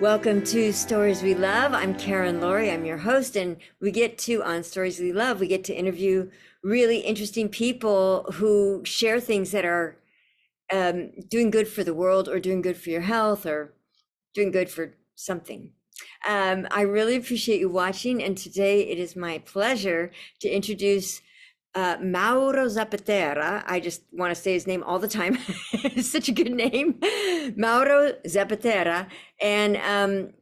Welcome to Stories We Love. I'm Karen Laurie. I'm your host, and we get to, on Stories We Love, we get to interview really interesting people who share things that are doing good for the world or doing good for your health or doing good for something. I really appreciate you watching, and today it is my pleasure to introduce Mauro Zappaterra. I just want to say his name all the time. It's such a good name. Mauro Zappaterra. And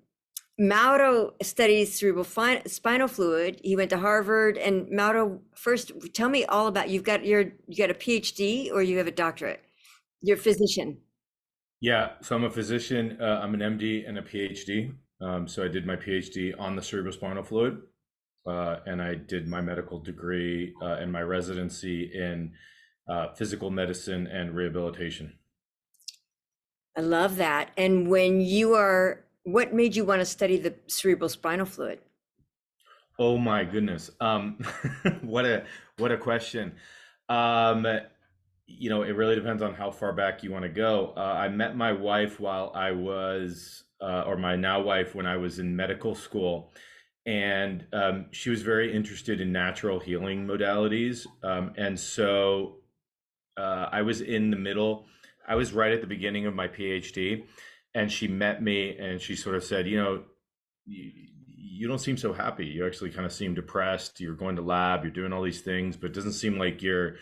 Mauro studies cerebral spinal fluid. He went to Harvard. And Mauro, first, tell me all about, you got a PhD or you have a doctorate? You're a physician. Yeah, so I'm a physician. I'm an MD and a PhD. So I did my PhD on the cerebral spinal fluid, and I did my medical degree and my residency in physical medicine and rehabilitation. I love that. And what made you want to study the cerebral spinal fluid? Oh my goodness. What a question. Um, it really depends on how far back you want to go. I met my wife while I was, or my now wife, when I was in medical school, and she was very interested in natural healing modalities. And so I was in the middle. I was right at the beginning of my PhD, and she met me, and she sort of said, you don't seem so happy. You actually kind of seem depressed. You're going to lab, you're doing all these things, but it doesn't seem like your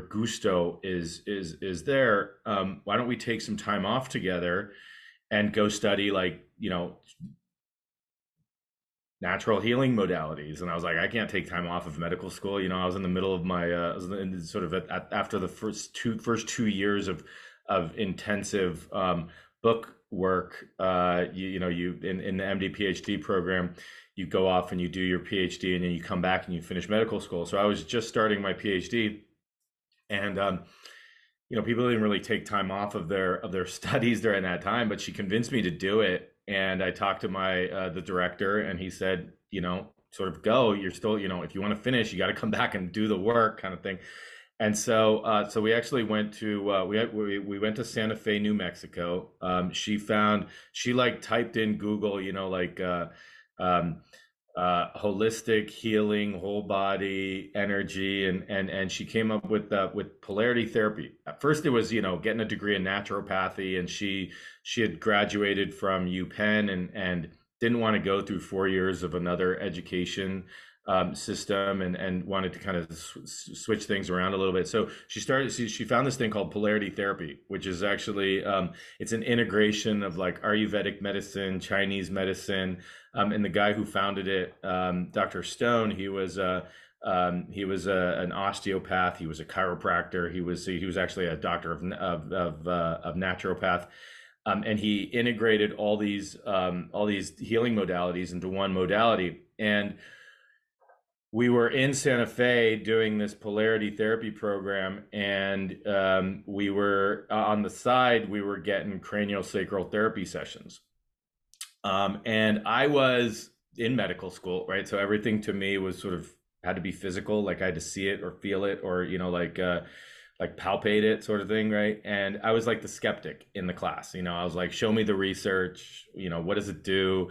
gusto is there. Why don't we take some time off together and go study, like, natural healing modalities? And I was like, I can't take time off of medical school. I was in the middle of my I was in sort of after the first 2 years of intensive book work. You in the MD PhD program, you go off and you do your PhD, and then you come back and you finish medical school. So I was just starting my PhD, and people didn't really take time off of their studies during that time, but she convinced me to do it. And I talked to my the director, and he said, sort of go. You're still, if you want to finish, you got to come back and do the work, kind of thing. And so we actually went to we went to Santa Fe, New Mexico. She like typed in Google, um, holistic healing, whole body energy, and she came up with polarity therapy. At first, it was, getting a degree in naturopathy, and she had graduated from UPenn, and didn't want to go through 4 years of another education system, and wanted to kind of switch things around a little bit. So she found this thing called polarity therapy, which is actually it's an integration of like Ayurvedic medicine, Chinese medicine, and the guy who founded it, Dr. Stone, he was an osteopath. He was a chiropractor. He was actually a doctor of naturopath. And he integrated all these healing modalities into one modality. And we were in Santa Fe doing this polarity therapy program, and we were on the side. We were getting craniosacral therapy sessions, and I was in medical school, right? So everything to me was sort of had to be physical, like I had to see it or feel it, or like palpate it, sort of thing, right? And I was like the skeptic in the class. I was like, show me the research. What does it do?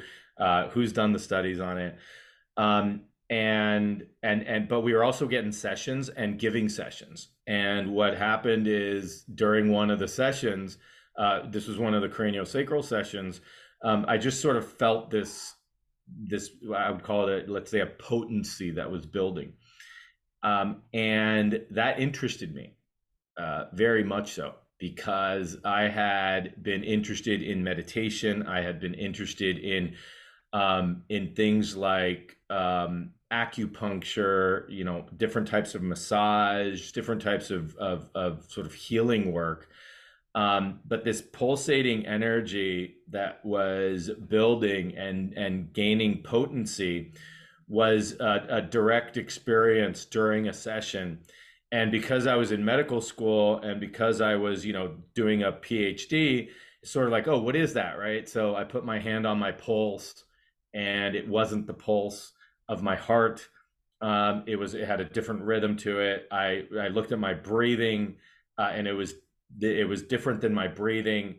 Who's done the studies on it? But we were also getting sessions and giving sessions. And what happened is, during one of the sessions, this was one of the craniosacral sessions, I just sort of felt this, I would call it, let's say, a potency that was building. And that interested me very much so, because I had been interested in meditation. I had been interested in things like acupuncture, different types of massage, different types of sort of healing work. But this pulsating energy that was building and gaining potency was a direct experience during a session. And because I was in medical school, and because I was, doing a PhD, it's sort of like, oh, what is that, right? So I put my hand on my pulse, and it wasn't the pulse of my heart. It had a different rhythm to it. I looked at my breathing, and it was different than my breathing.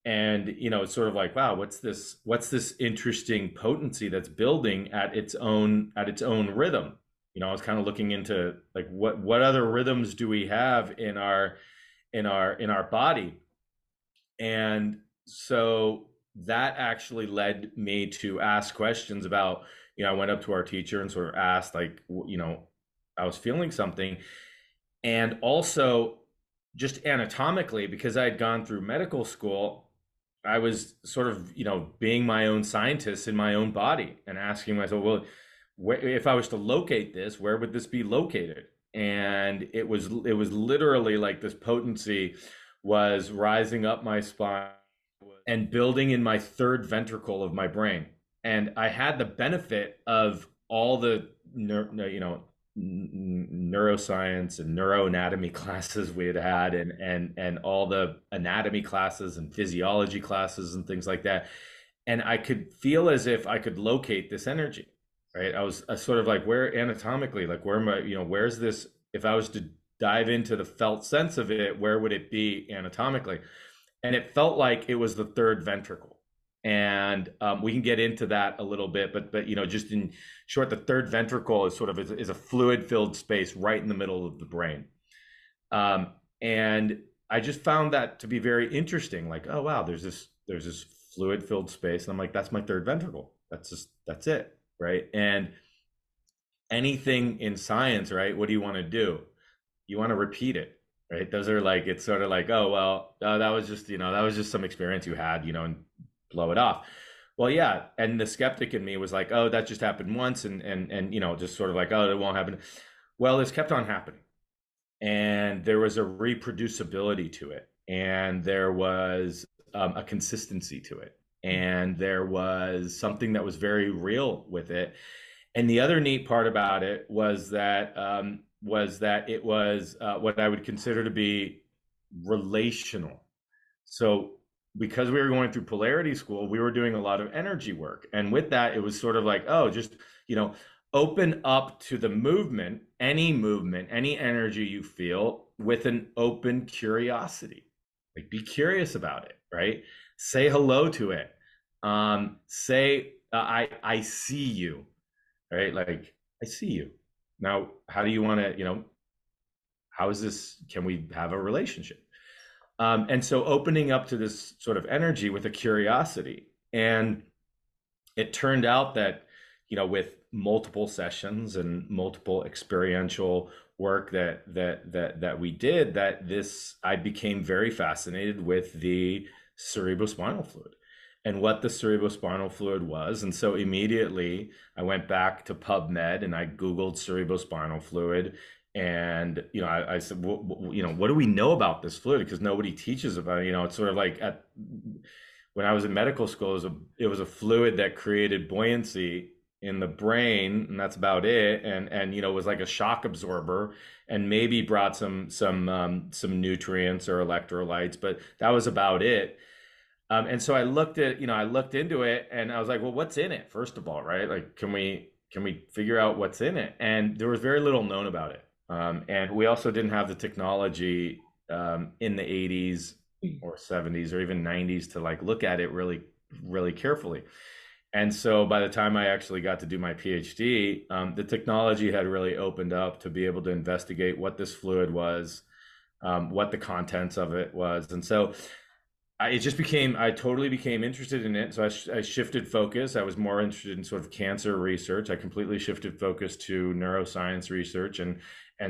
And it's sort of like, wow, what's this interesting potency that's building at its own rhythm. I was kind of looking into like what other rhythms do we have in our body. And so that actually led me to ask questions about, I went up to our teacher and sort of asked, like, I was feeling something. And also, just anatomically, because I had gone through medical school, I was sort of, being my own scientist in my own body and asking myself, well, if I was to locate this, where would this be located? And it was literally like this potency was rising up my spine and building in my third ventricle of my brain. And I had the benefit of all the neuroscience and neuroanatomy classes we had, and all the anatomy classes and physiology classes and things like that. And I could feel as if I could locate this energy, right? I sort of like, where anatomically, like, where am I, where's this? If I was to dive into the felt sense of it, where would it be anatomically? And it felt like it was the third ventricle. And we can get into that a little bit, but just in short, the third ventricle is sort of is a fluid-filled space right in the middle of the brain. And I just found that to be very interesting. Like, oh wow, there's this fluid-filled space, and I'm like, that's my third ventricle. That's it, right? And anything in science, right? What do you want to do? You want to repeat it, right? Those are like, it's sort of like, oh well, that was just some experience you had, and blow it off. Well, yeah, and the skeptic in me was like, oh, that just happened once, and just sort of like, oh, it won't happen. Well, this kept on happening, and there was a reproducibility to it, and there was a consistency to it, and there was something that was very real with it. And the other neat part about it was that it was what I would consider to be relational. So because we were going through polarity school, we were doing a lot of energy work. And with that, it was sort of like, oh, just, open up to the movement, any energy you feel, with an open curiosity. Like, be curious about it, right? Say hello to it. Say, I see you, right? Like, I see you. Now, how do you want to, how is this, can we have a relationship? And so opening up to this sort of energy with a curiosity. And it turned out that, with multiple sessions and multiple experiential work that we did, I became very fascinated with the cerebrospinal fluid and what the cerebrospinal fluid was. And so immediately I went back to PubMed and I Googled cerebrospinal fluid. And I said, well, what do we know about this fluid? Because nobody teaches about it. It's sort of like when I was in medical school, it was a fluid that created buoyancy in the brain, and that's about it. And was like a shock absorber, and maybe brought some nutrients or electrolytes, but that was about it. And so I looked into it, and I was like, well, what's in it, first of all, right? Like, can we figure out what's in it? And there was very little known about it. And we also didn't have the technology in the 80s or 70s or even 90s to like look at it really, really carefully. And so by the time I actually got to do my PhD, the technology had really opened up to be able to investigate what this fluid was, what the contents of it was. And so I totally became interested in it. So I shifted focus. I was more interested in sort of cancer research. I completely shifted focus to neuroscience research and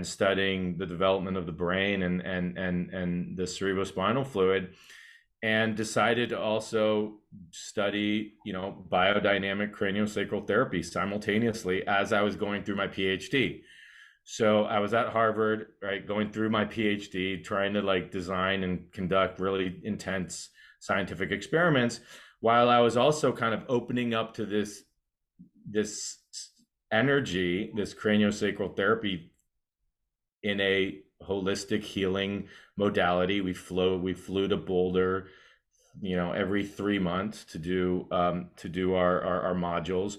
studying the development of the brain and the cerebrospinal fluid, and decided to also study, biodynamic craniosacral therapy simultaneously as I was going through my PhD. So I was at Harvard, right, going through my PhD, trying to like design and conduct really intense scientific experiments, while I was also kind of opening up to this energy, this craniosacral therapy in a holistic healing modality. We flew to Boulder, every 3 months to do our modules,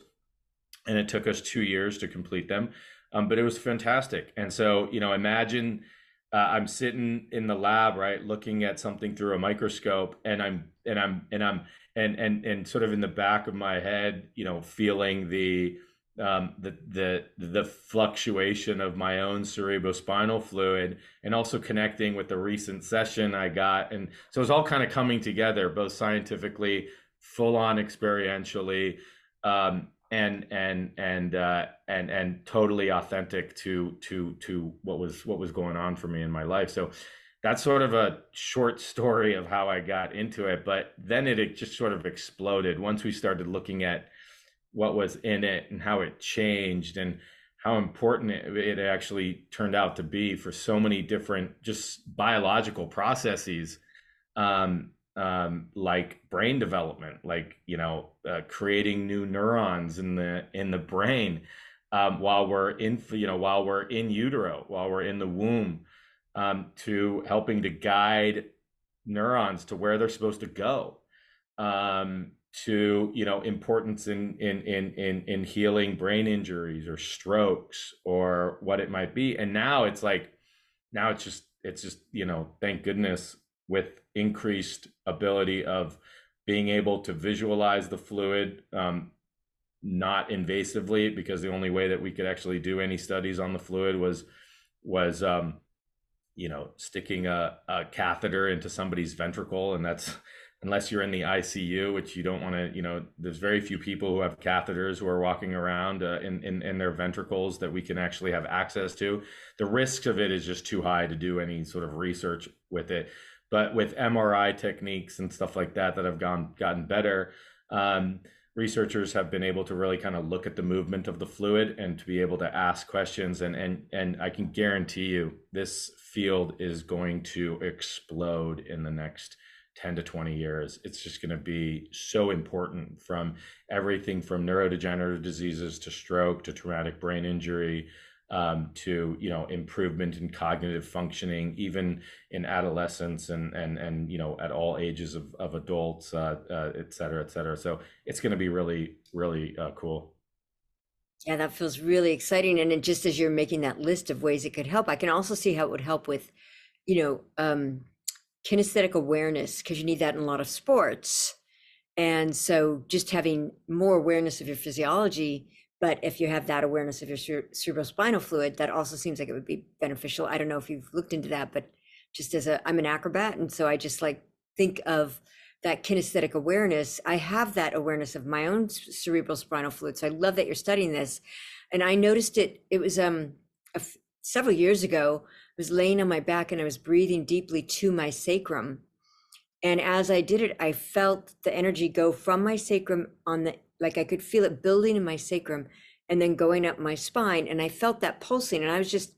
and it took us 2 years to complete them. But it was fantastic. And so, imagine I'm sitting in the lab, right, looking at something through a microscope, and I'm sort of in the back of my head, feeling the fluctuation of my own cerebrospinal fluid, and also connecting with the recent session I got. And so it's all kind of coming together, both scientifically, full on experientially, and totally authentic to what was going on for me in my life. So that's sort of a short story of how I got into it. But then it just sort of exploded once we started looking at what was in it and how it changed, and how important it actually turned out to be for so many different just biological processes, like brain development, like creating new neurons in the brain, while we're in utero, while we're in the womb, to helping to guide neurons to where they're supposed to go, to importance in healing brain injuries or strokes or what it might be. And now it's like, it's just thank goodness, with increased ability of being able to visualize the fluid, not invasively, because the only way that we could actually do any studies on the fluid was sticking a catheter into somebody's ventricle, and that's, unless you're in the ICU, which you don't want to, there's very few people who have catheters who are walking around in their ventricles that we can actually have access to. The risks of it is just too high to do any sort of research with it. But with MRI techniques and stuff like that have gotten better, researchers have been able to really kind of look at the movement of the fluid and to be able to ask questions. And I can guarantee you this field is going to explode in the next 10 to 20 years. It's just going to be so important, from everything from neurodegenerative diseases to stroke to traumatic brain injury, to improvement in cognitive functioning, even in adolescence, and at all ages of adults, et cetera, et cetera. So it's going to be really, really cool. Yeah, that feels really exciting. And just as you're making that list of ways it could help, I can also see how it would help with, you know, um, kinesthetic awareness, because you need that in a lot of sports. And so just having more awareness of your physiology, but if you have that awareness of your cerebrospinal fluid, that also seems like it would be beneficial. I don't know if you've looked into that, but just I'm an acrobat. And so I just like think of that kinesthetic awareness. I have that awareness of my own cerebral spinal fluid. So I love that you're studying this. And I noticed it was several years ago. I was laying on my back and I was breathing deeply to my sacrum. And as I did it, I felt the energy go from my sacrum like I could feel it building in my sacrum and then going up my spine. And I felt that pulsing. And I was just,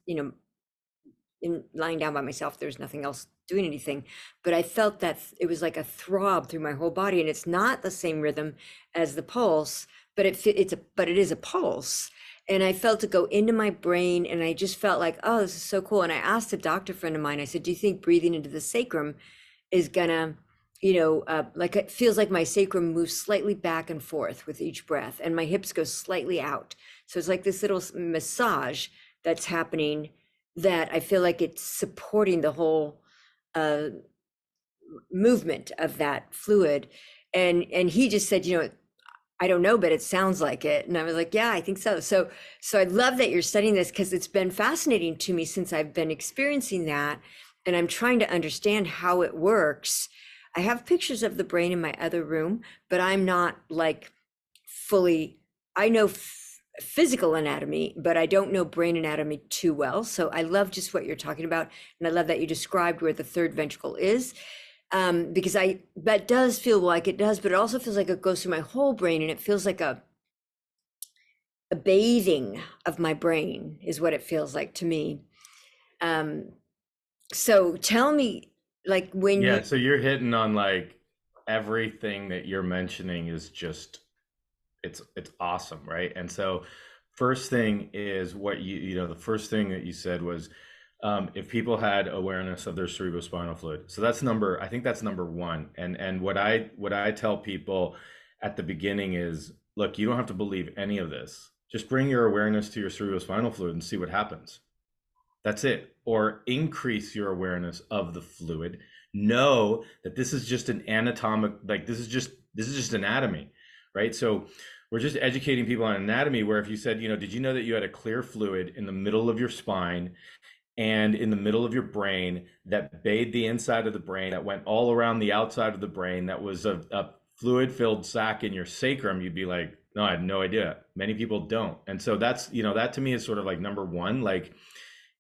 lying down by myself. There was nothing else doing anything, but I felt that it was like a throb through my whole body. And it's not the same rhythm as the pulse, but it is a pulse. And I felt it go into my brain, and I just felt like, oh, this is so cool. And I asked a doctor friend of mine, I said, do you think breathing into the sacrum is gonna, like it feels like my sacrum moves slightly back and forth with each breath, and my hips go slightly out. So it's like this little massage that's happening, that I feel like it's supporting the whole uh, movement of that fluid. And he just said, I don't know, but it sounds like it. And I was like, yeah, I think so. So I love that you're studying this, because it's been fascinating to me since I've been experiencing that. And I'm trying to understand how it works. I have pictures of the brain in my other room, but I'm not like fully, I know physical anatomy, but I don't know brain anatomy too well. So I love just what you're talking about. And I love that you described where the third ventricle is. Because that does feel like it does, but it also feels like it goes through my whole brain, and it feels like a bathing of my brain is what it feels like to me. So tell me, like when Yeah, you, so you're hitting on like everything that you're mentioning is just, it's awesome, right? And so first thing is what the first thing that you said was, if people had awareness of their cerebrospinal fluid. So I think that's number one. And what I tell people at the beginning is, look, you don't have to believe any of this. Just bring your awareness to your cerebrospinal fluid and see what happens. That's it. Or increase your awareness of the fluid. Know that this is just an anatomic, like this is just anatomy, right? So we're just educating people on anatomy, where if you said, did you know that you had a clear fluid in the middle of your spine and in the middle of your brain that bathed the inside of the brain, that went all around the outside of the brain, that was a fluid filled sac in your sacrum? You'd be like, no, I had no idea. Many people don't. And so that's, that to me is sort of like number one. Like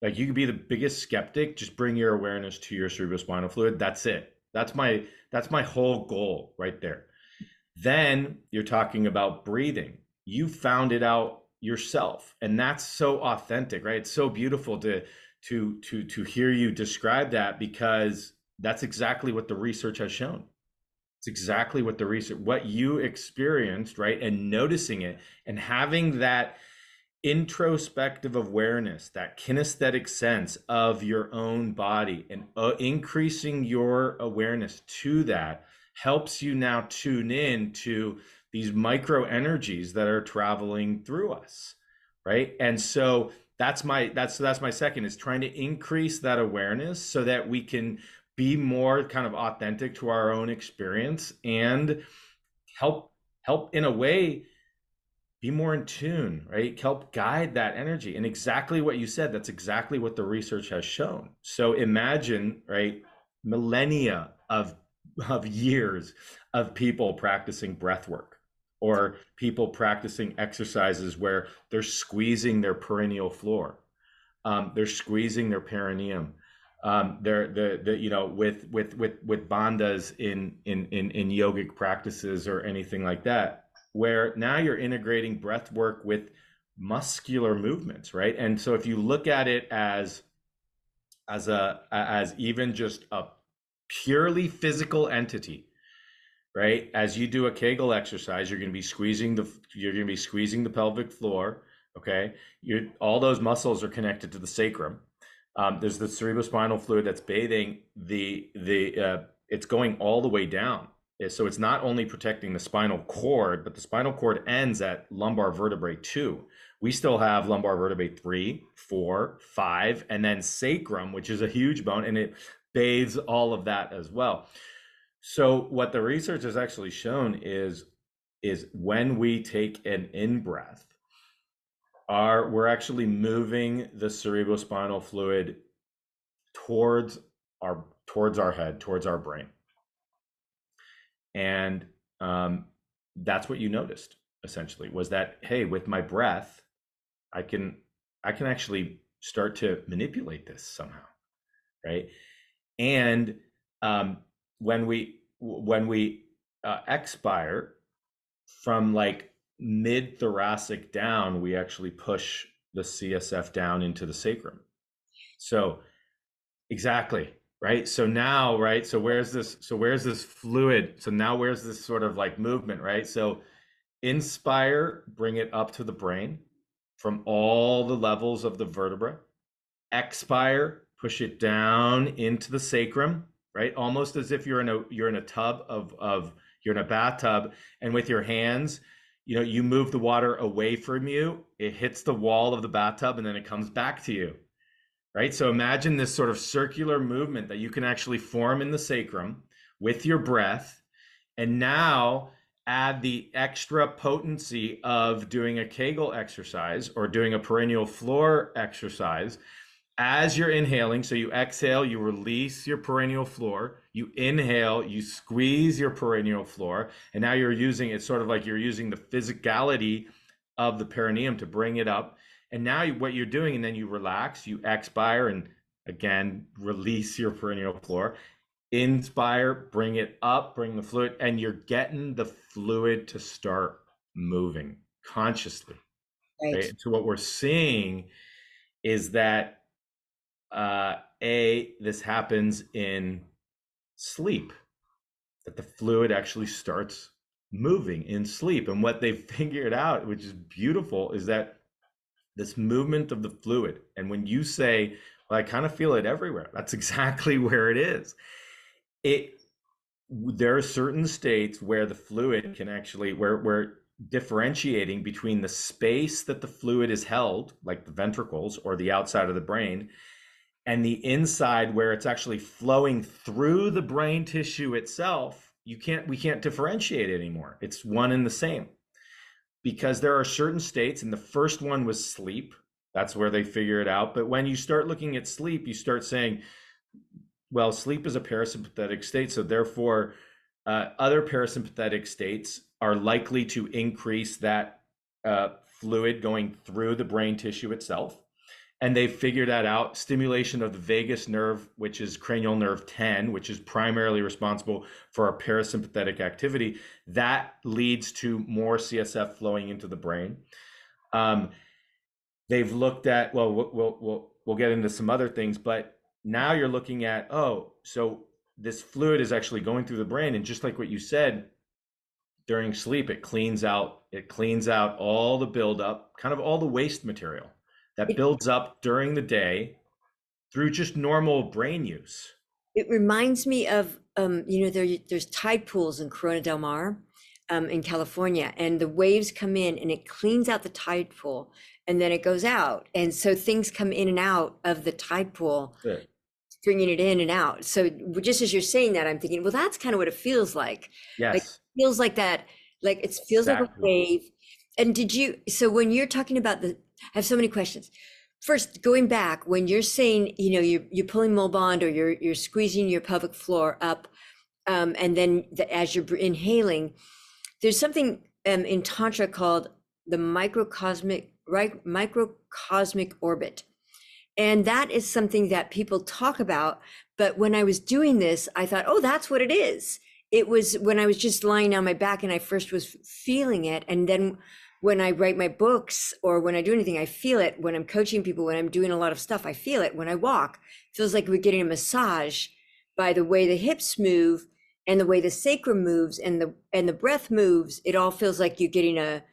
you could be the biggest skeptic, just bring your awareness to your cerebrospinal fluid. That's it. That's my whole goal right there. Then you're talking about breathing. You found it out yourself, and that's so authentic, right? It's so beautiful to hear you describe that, because that's exactly what the research has shown. It's exactly what you experienced, right? And noticing it and having that introspective awareness, that kinesthetic sense of your own body, and increasing your awareness to that helps you now tune in to these micro energies that are traveling through us, right? And so that's my second, is trying to increase that awareness so that we can be more kind of authentic to our own experience and help in a way be more in tune, right? Help guide that energy. And exactly what you said, that's exactly what the research has shown. So imagine, right, millennia of years of people practicing breath work, or people practicing exercises where they're squeezing their perineal floor, they're squeezing their perineum, they're with bandhas in yogic practices or anything like that, where now you're integrating breath work with muscular movements, right? And so if you look at it as even just a purely physical entity, right? As you do a Kegel exercise, you're going to be squeezing the pelvic floor. Okay, all those muscles are connected to the sacrum. There's the cerebrospinal fluid that's bathing it's going all the way down. So it's not only protecting the spinal cord, but the spinal cord ends at lumbar vertebrae 2. We still have lumbar vertebrae 3, 4, 5, and then sacrum, which is a huge bone, and it bathes all of that as well. So what the research has actually shown is when we take an in-breath, we're actually moving the cerebrospinal fluid towards our head, towards our brain. And that's what you noticed, essentially, was that, hey, with my breath, I can actually start to manipulate this somehow, right? And when we expire from like mid thoracic down, we actually push the CSF down into the sacrum. So exactly, right? So now, right? So where's this fluid? So now where's this sort of like movement, right? So inspire, bring it up to the brain from all the levels of the vertebra. Expire, push it down into the sacrum, right? Almost as if you're in a tub you're in a bathtub, and with your hands, you move the water away from you, it hits the wall of the bathtub, and then it comes back to you, right? So imagine this sort of circular movement that you can actually form in the sacrum with your breath, and now add the extra potency of doing a Kegel exercise or doing a perineal floor exercise. As you're inhaling, so you exhale, you release your perineal floor, you inhale, you squeeze your perineal floor, and now it's sort of like you're using the physicality of the perineum to bring it up. And now what you're doing, and then you relax, you expire, and again, release your perineal floor. Inspire, bring it up, bring the fluid, and you're getting the fluid to start moving consciously. Right? So what we're seeing is that this happens in sleep, that the fluid actually starts moving in sleep. And what they've figured out, which is beautiful, is that this movement of the fluid, and when you say, well, I kind of feel it everywhere, that's exactly where it is. There are certain states where the fluid can actually, where differentiating between the space that the fluid is held, like the ventricles or the outside of the brain, and the inside where it's actually flowing through the brain tissue itself. We can't differentiate anymore. It's one and the same, because there are certain states, and the first one was sleep. That's where they figure it out. But when you start looking at sleep, you start saying, well, sleep is a parasympathetic state, so therefore other parasympathetic states are likely to increase that fluid going through the brain tissue itself. And they figured that out. Stimulation of the vagus nerve, which is cranial nerve 10, which is primarily responsible for our parasympathetic activity, that leads to more CSF flowing into the brain. They've looked at, well, we'll get into some other things, but now you're looking at, oh, so this fluid is actually going through the brain, and just like what you said, during sleep, it cleans out all the buildup, kind of all the waste material that It, builds up during the day through just normal brain use. it reminds me of, there's tide pools in Corona del Mar, in California, and the waves come in and it cleans out the tide pool and then it goes out. And so things come in and out of the tide pool, That's it. bringing it in and out. So just as you're saying that, I'm thinking, well, that's kind of what it feels like. Like, Yes, it feels like that, like it feels like a exactly. wave. And so when you're talking about I have so many questions. First, going back, when you're saying, you're pulling mole bond, or you're squeezing your pelvic floor up, and then as you're inhaling, there's something in Tantra called the microcosmic orbit. And that is something that people talk about. But when I was doing this, I thought, oh, that's what it is. It was when I was just lying on my back and I first was feeling it. And then when I write my books or when I do anything, I feel it. When I'm coaching people, when I'm doing a lot of stuff, I feel it. When I walk, it feels like we're getting a massage by the way the hips move and the way the sacrum moves and the breath moves. It all feels like you're getting a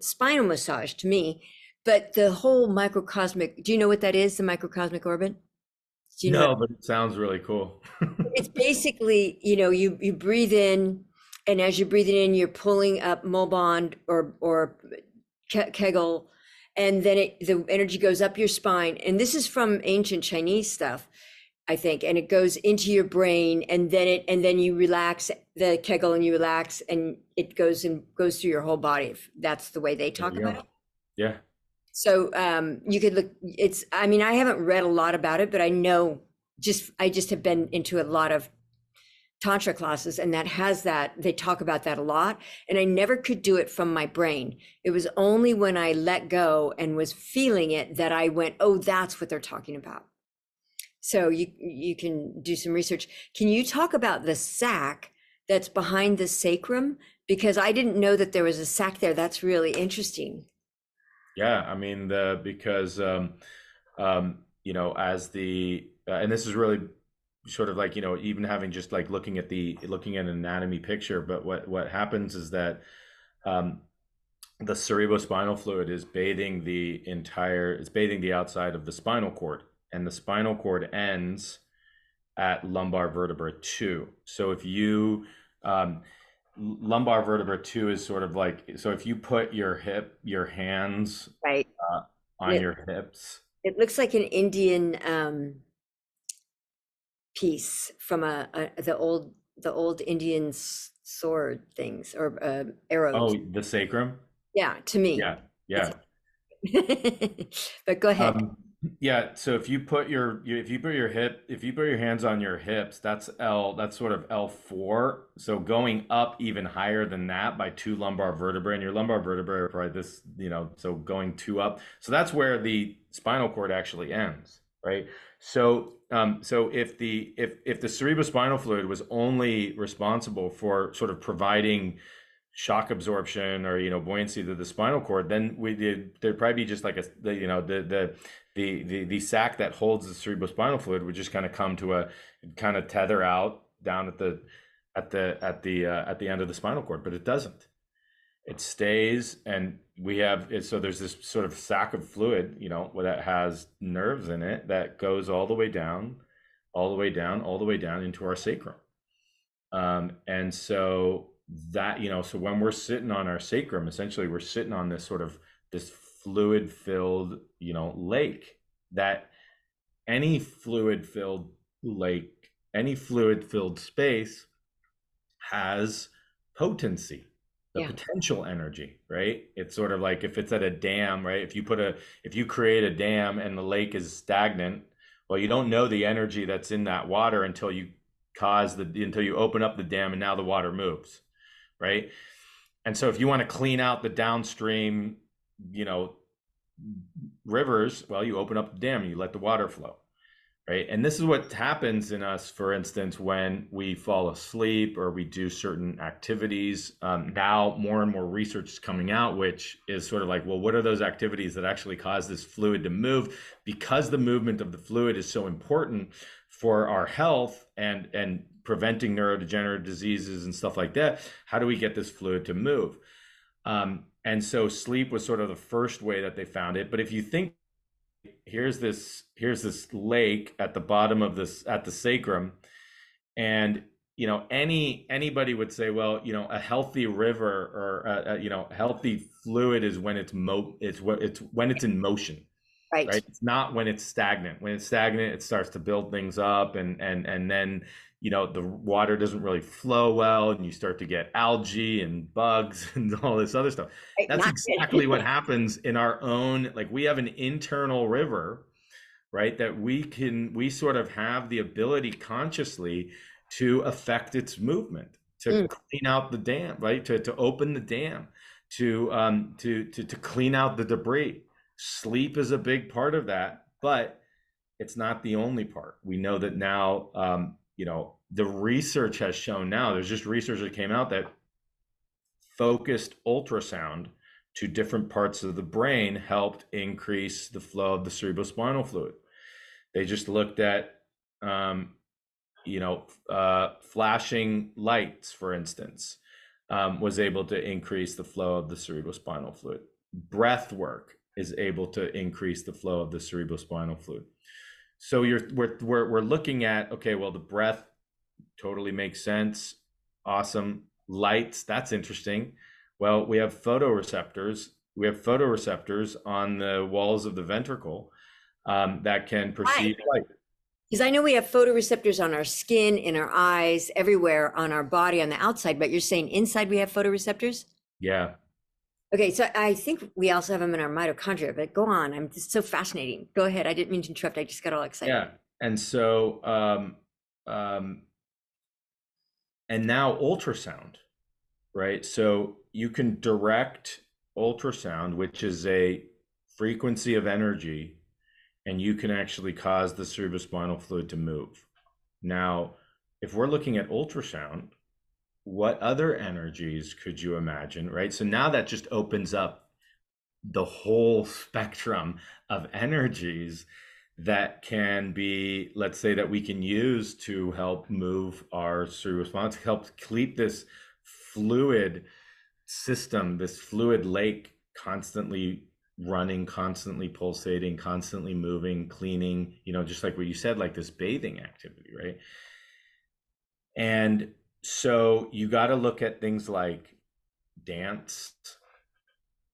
spinal massage to me. But the whole microcosmic, do you know what that is, the microcosmic orbit? Do you know what? No, but it sounds really cool. It's basically, you breathe in, and as you're breathing in, you're pulling up Molbond or Kegel, and then the energy goes up your spine. And this is from ancient Chinese stuff, I think, and it goes into your brain, and then you relax the Kegel and you relax, and it goes through your whole body. That's the way they There talk you about go. it. Yeah. So you could look, I mean, I haven't read a lot about it, but I know I just have been into a lot of Tantra classes, and they talk about that a lot. And I never could do it from my brain. It was only when I let go and was feeling it that I went, oh, that's what they're talking about. So you can do some research. Can you talk about the sac that's behind the sacrum? Because I didn't know that there was a sac there. That's really interesting. Yeah, I mean, because as and this is really sort of like, even having just like looking at an anatomy picture, but what happens is that the cerebrospinal fluid is bathing it's bathing the outside of the spinal cord, and the spinal cord ends at lumbar vertebra 2. So if you lumbar vertebra 2 is sort of like, so if you put your hands Right. uh, And on your hips. it looks like an Indian piece from the old Indian sword things or arrows. Oh, the sacrum. Yeah, to me. Yeah, yeah. But go ahead. Yeah, so if you put if you put your hands on your hips, that's sort of L4. So going up even higher than that by 2 lumbar vertebrae, and your lumbar vertebrae are probably this, so going 2 up. So that's where the spinal cord actually ends, right? So so if the cerebrospinal fluid was only responsible for sort of providing shock absorption or buoyancy to the spinal cord, then there'd probably be just like the sac that holds the cerebrospinal fluid would just kind of come to a kind of tether out down at the end of the spinal cord, but it doesn't. It stays, and we have it. So there's this sort of sac of fluid, that has nerves in it that goes all the way down, all the way down, all the way down into our sacrum. And so that, so when we're sitting on our sacrum, essentially we're sitting on this sort of this fluid filled, lake, that any fluid filled lake, any fluid filled space has potency, the Yeah. potential energy, right? It's sort of like if it's at a dam, right? If you create a dam and the lake is stagnant, well, you don't know the energy that's in that water until until you open up the dam and now the water moves, right? And so if you want to clean out the downstream, you know, rivers, well, you open up the dam and you let the water flow, right? And this is what happens in us, for instance, when we fall asleep or we do certain activities. Now, more and more research is coming out, which is sort of like, well, what are those activities that actually cause this fluid to move? Because the movement of the fluid is so important for our health and preventing neurodegenerative diseases and stuff like that. How do we get this fluid to move? And so sleep was sort of the first way that they found it. But if you think, here's this lake at the bottom of this, at the sacrum, and anybody would say, well, a healthy river or healthy fluid is when it's when it's in motion, Right. right? It's not when it's stagnant. When it's stagnant, it starts to build things up, and then the water doesn't really flow well, and you start to get algae and bugs and all this other stuff. Right. That's Not exactly good. what happens in our own, like, we have an internal river, right, that we sort of have the ability consciously to affect its movement, to Mm. clean out the dam, right, to open the dam, to clean out the debris. Sleep is a big part of that, but it's not the only part. We know that now, the research has shown, now there's just research that came out, that focused ultrasound to different parts of the brain helped increase the flow of the cerebrospinal fluid. They just looked at, flashing lights, for instance, was able to increase the flow of the cerebrospinal fluid. Breath work is able to increase the flow of the cerebrospinal fluid. So we're looking at, okay, well, the breath totally makes sense. Awesome. Lights, that's interesting. Well, we have photoreceptors. We have photoreceptors on the walls of the ventricle, that can Right. perceive light. Because I know we have photoreceptors on our skin, in our eyes, everywhere on our body on the outside, but you're saying inside we have photoreceptors? Yeah. Okay, so I think we also have them in our mitochondria, but go on. I'm just so fascinating. Go ahead. I didn't mean to interrupt. I just got all excited. Yeah. And so, um, and now ultrasound, right? So you can direct ultrasound, which is a frequency of energy, and you can actually cause the cerebrospinal fluid to move. Now, if we're looking at ultrasound, what other energies could you imagine, right? So now that just opens up the whole spectrum of energies that can be, let's say, that we can use to help move our cerebrospinal, to help keep this fluid system, this fluid lake, constantly running, constantly pulsating, constantly moving, cleaning, just like what you said, like this bathing activity, right? And so you got to look at things like dance.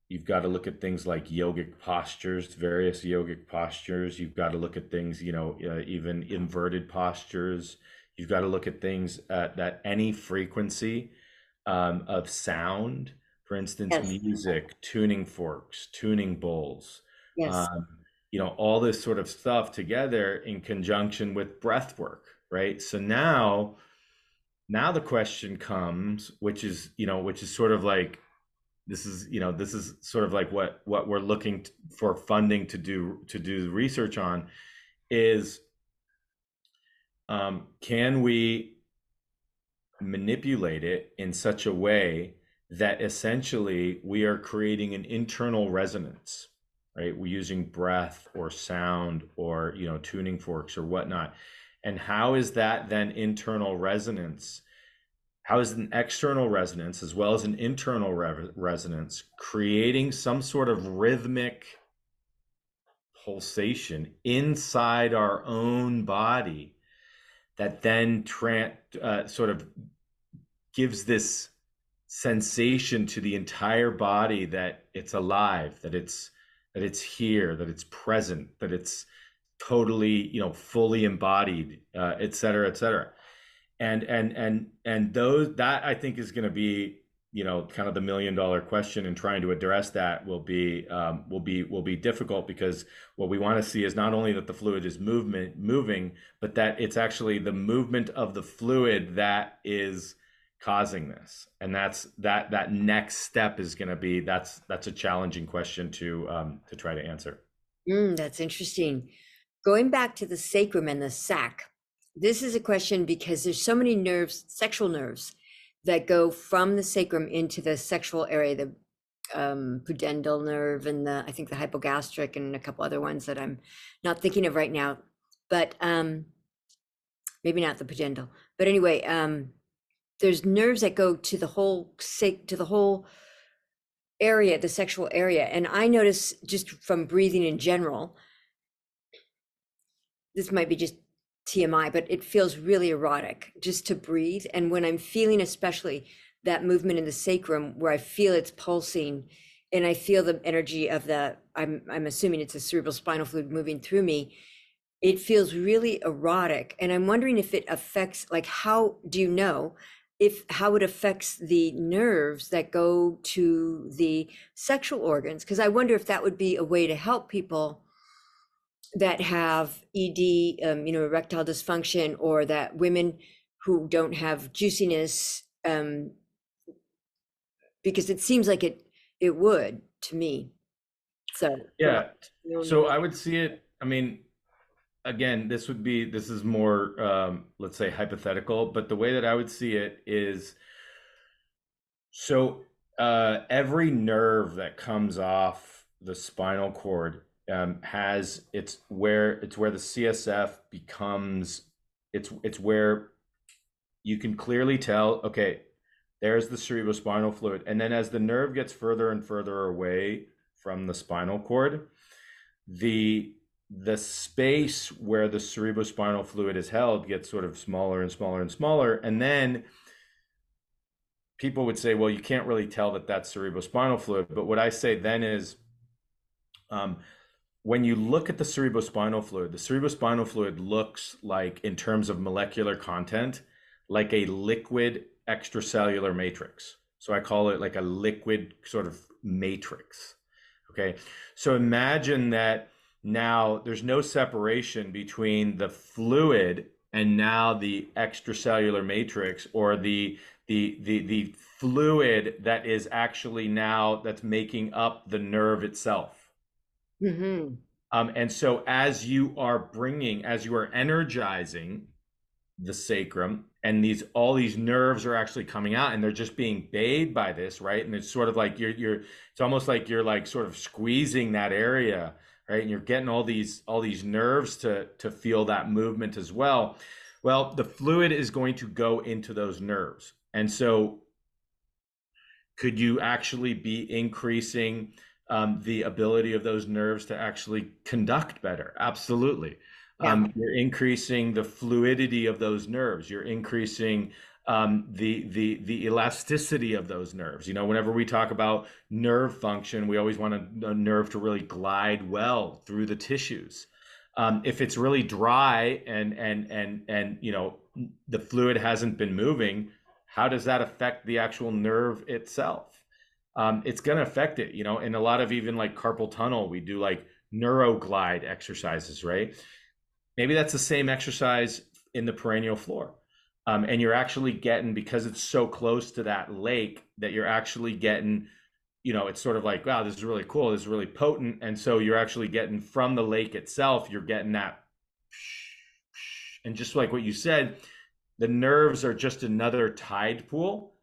You've got to look at things like yogic postures, various yogic postures. You've got to look at things, even inverted postures. You've got to look at things that any frequency, of sound, for instance, Yes. music, tuning forks, tuning bowls, Yes. um, all this sort of stuff together in conjunction with breath work, right? So now the question comes, which is sort of like, this is sort of like what we're looking for funding to do research on, is, can we manipulate it in such a way that essentially we are creating an internal resonance, right? We're using breath or sound or, tuning forks or whatnot. And how is that then internal resonance? How is an external resonance as well as an internal resonance creating some sort of rhythmic pulsation inside our own body that then sort of gives this sensation to the entire body that it's alive, that it's here, that it's present, that it's totally, fully embodied, et cetera, et cetera. And those, that I think is going to be, kind of the $1 million question, and trying to address that will be difficult, because what we want to see is not only that the fluid is moving, but that it's actually the movement of the fluid that is causing this. And that next step is going to be, that's a challenging question to try to answer. That's interesting. Going back to the sacrum and the sac, this is a question because there's so many nerves, sexual nerves, that go from the sacrum into the sexual area, the pudendal nerve and I think the hypogastric and a couple other ones that I'm not thinking of right now, but maybe not the pudendal. But anyway, there's nerves that go to the whole area, the sexual area. And I notice just from breathing in general, this might be just TMI, but it feels really erotic just to breathe. And when I'm feeling, especially that movement in the sacrum where I feel it's pulsing and I feel the energy of I'm assuming it's a cerebral spinal fluid moving through me, it feels really erotic. And I'm wondering if it affects, like, how do you know how it affects the nerves that go to the sexual organs? Because I wonder if that would be a way to help people that have ED, erectile dysfunction, or that women who don't have juiciness, because it seems like it would to me. So Yeah. So I would see it, I mean, again, this is more, let's say, hypothetical, but the way that I would see it is, so every nerve that comes off the spinal cord has, it's where the CSF becomes, it's where you can clearly tell, okay, there's the cerebrospinal fluid. And then as the nerve gets further and further away from the spinal cord, the space where the cerebrospinal fluid is held gets sort of smaller and smaller and smaller. And then people would say, well, you can't really tell that that's cerebrospinal fluid. But what I say then is, when you look at the cerebrospinal fluid looks like, in terms of molecular content, like a liquid extracellular matrix. So I call it like a liquid sort of matrix. Okay. So imagine that now there's no separation between the fluid and now the extracellular matrix, or the fluid that is actually now, that's making up the nerve itself. Mm-hmm. And so as you are energizing the sacrum, and all these nerves are actually coming out, and they're just being bathed by this, right? And it's sort of like it's almost like you're like sort of squeezing that area, right? And you're getting all these nerves to feel that movement as well. Well, the fluid is going to go into those nerves. And so could you actually be increasing the ability of those nerves to actually conduct better? Absolutely. Yeah. You're increasing the fluidity of those nerves. You're increasing the elasticity of those nerves. Whenever we talk about nerve function, we always want a nerve to really glide well through the tissues. If it's really dry and the fluid hasn't been moving, how does that affect the actual nerve itself? It's going to affect it, in a lot of, even like carpal tunnel, we do like neuroglide exercises, right? Maybe that's the same exercise in the peroneal floor. And you're actually getting, because it's so close to that lake, that you're actually getting, it's sort of like, wow, this is really cool. This is really potent. And so you're actually getting from the lake itself, you're getting that. And just like what you said, the nerves are just another tide pool,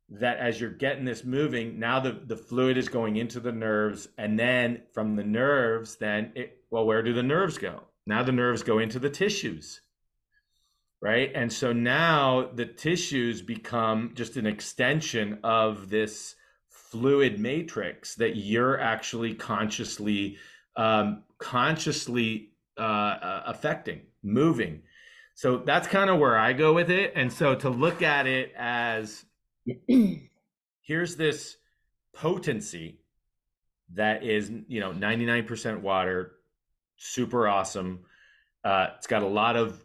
that as you're getting this moving, now the fluid is going into the nerves, and then from the nerves, where do the nerves go? Now the nerves go into the tissues, right? And so now the tissues become just an extension of this fluid matrix that you're actually consciously affecting, moving. So that's kind of where I go with it. And so to look at it as, here's this potency that is, 99% water, super awesome. It's got a lot of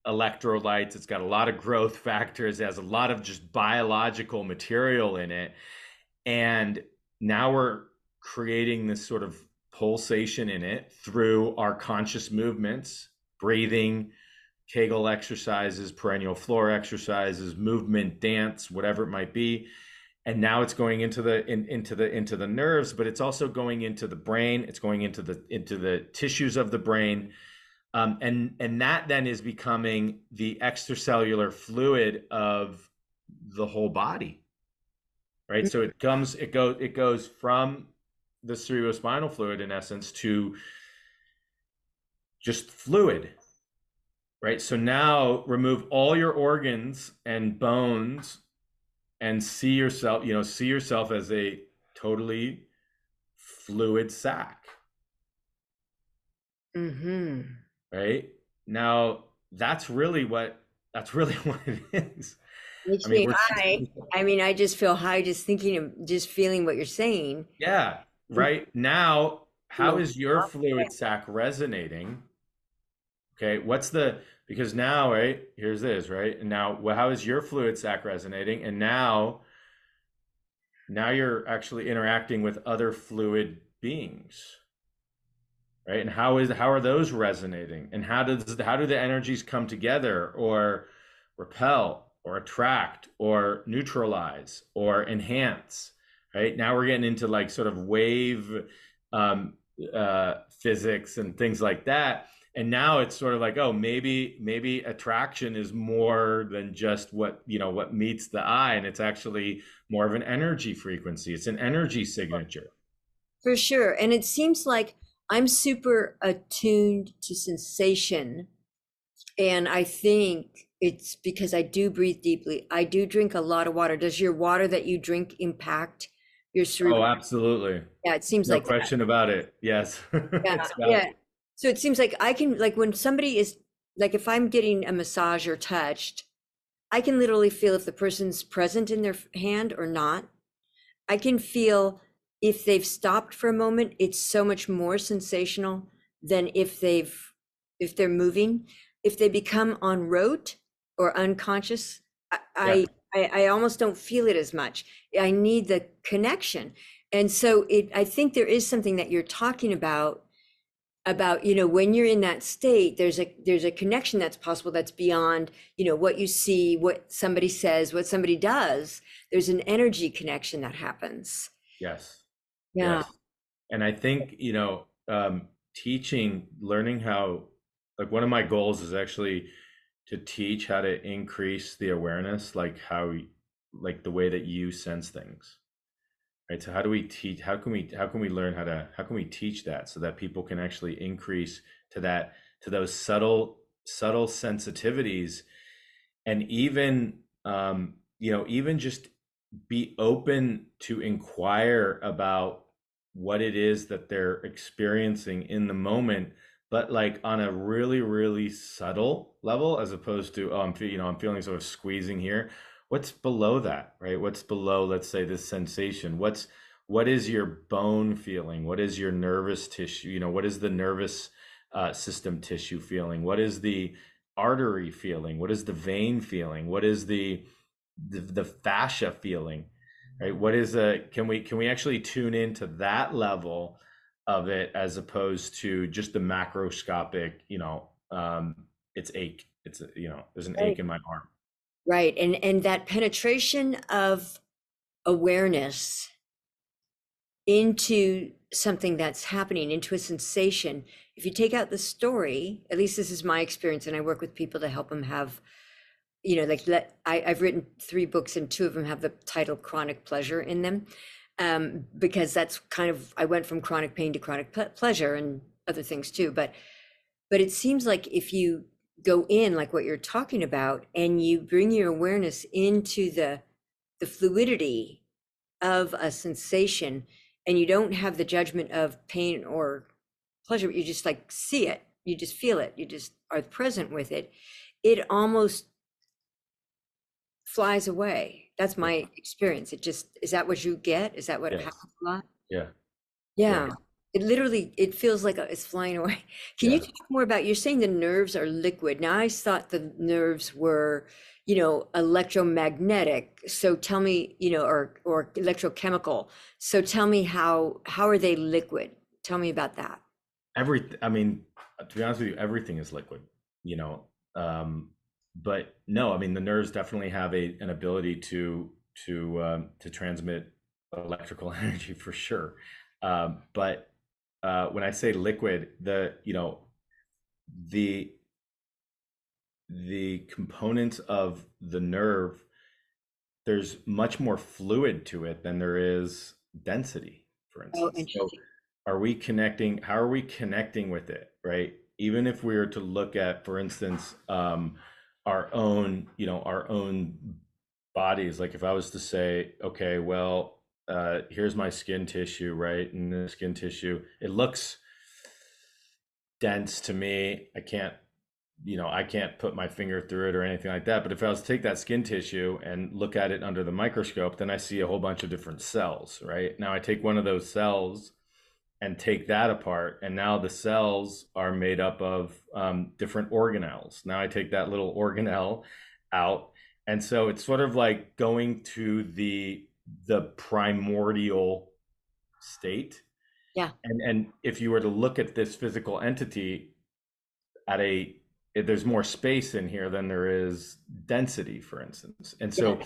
electrolytes, it's got a lot of growth factors, it has a lot of just biological material in it. And now we're creating this sort of pulsation in it through our conscious movements, breathing, Kegel exercises, perennial floor exercises, movement, dance, whatever it might be. And now it's going into the nerves, but it's also going into the brain. It's going into the tissues of the brain, and that then is becoming the extracellular fluid of the whole body, right? So it goes from the cerebrospinal fluid in essence to just fluid, right? So now remove all your organs and bones and see yourself as a totally fluid sac. Mm-hmm. Right? Now that's really what it is. Makes I mean, me high. I mean, I just feel high just thinking of just feeling what you're saying. yeah, right. Now, how is your Yeah. fluid sac resonating? Okay, because now, right, here's this, right? And now, how is your fluid sac resonating? And now you're actually interacting with other fluid beings, right? And how are those resonating? And how do the energies come together or repel or attract or neutralize or enhance, right? Now we're getting into like sort of wave physics and things like that. And now it's sort of like, oh, maybe attraction is more than just what meets the eye, and it's actually more of an energy frequency. It's an energy signature. For sure. And it seems like I'm super attuned to sensation. And I think it's because I do breathe deeply. I do drink a lot of water. Does your water that you drink impact your Oh, cerebral? absolutely. Yeah, it seems No like that. question about it. Yes. Yeah, It's got, yeah. So it seems like I can, like when somebody is, like if I'm getting a massage or touched, I can literally feel if the person's present in their hand or not. I can feel if they've stopped for a moment, it's so much more sensational than if they're moving. If they become en route or unconscious, yeah. I almost don't feel it as much. I need the connection. And so I think there is something that you're talking about, when you're in that state, there's a connection that's possible that's beyond, what you see, what somebody says, what somebody does. There's an energy connection that happens. Yes. Yeah. Yes. And I think, learning how, like one of my goals is actually to teach how to increase the awareness, like like the way that you sense things. Right. So how do we teach, how can we learn how can we teach that so that people can actually increase to those subtle sensitivities, and even just be open to inquire about what it is that they're experiencing in the moment, but like on a really, really subtle level, as opposed to, oh, I'm feeling sort of squeezing here. What's below that, right? What's below, let's say, this sensation? What is your bone feeling? What is your nervous tissue? What is the nervous system tissue feeling? What is the artery feeling? What is the vein feeling? What is the fascia feeling? Right? What is can we actually tune into that level of it as opposed to just the macroscopic, it's ache. There's an ache Right. in my arm. Right. And that penetration of awareness into something that's happening, into a sensation. If you take out the story, at least this is my experience, and I work with people to help them have, I've written 3 books and 2 of them have the title chronic pleasure in them. Because that's kind of, I went from chronic pain to chronic pleasure and other things too. But it seems like if you go in, like what you're talking about, and you bring your awareness into the fluidity of a sensation, and you don't have the judgment of pain or pleasure, but you just like see it, you just feel it, you just are present with it, it almost flies away. That's Yeah. my experience. It just, is that what you get? Is that what Yes. happens a lot? Yeah. Yeah. Yeah. It literally, it feels like it's flying away. Can you Yeah. talk more about, you're saying the nerves are liquid. Now I thought the nerves were, you know, electromagnetic. So tell me, you know, or electrochemical. So tell me how are they liquid? Tell me about that. I mean, to be honest with you, everything is liquid, you know. Um, but no, I mean, the nerves definitely have an ability to transmit electrical energy for sure. But when I say liquid, the the components of the nerve, there's much more fluid to it than there is density, for Oh, instance. So interesting. are we connecting, how are we connecting with it, right? Even if we were to look at, for instance, our own, our own bodies, like if I was to say, okay, well, here's my skin tissue, right? And the skin tissue, it looks dense to me. I can't put my finger through it or anything like that. But if I was to take that skin tissue and look at it under the microscope, then I see a whole bunch of different cells, right? Now I take one of those cells and take that apart, and now the cells are made up of different organelles. Now I take that little organelle out, and so it's sort of like going to the primordial state. Yeah. And if you were to look at this physical entity at there's more space in here than there is density, for instance. And Yeah. so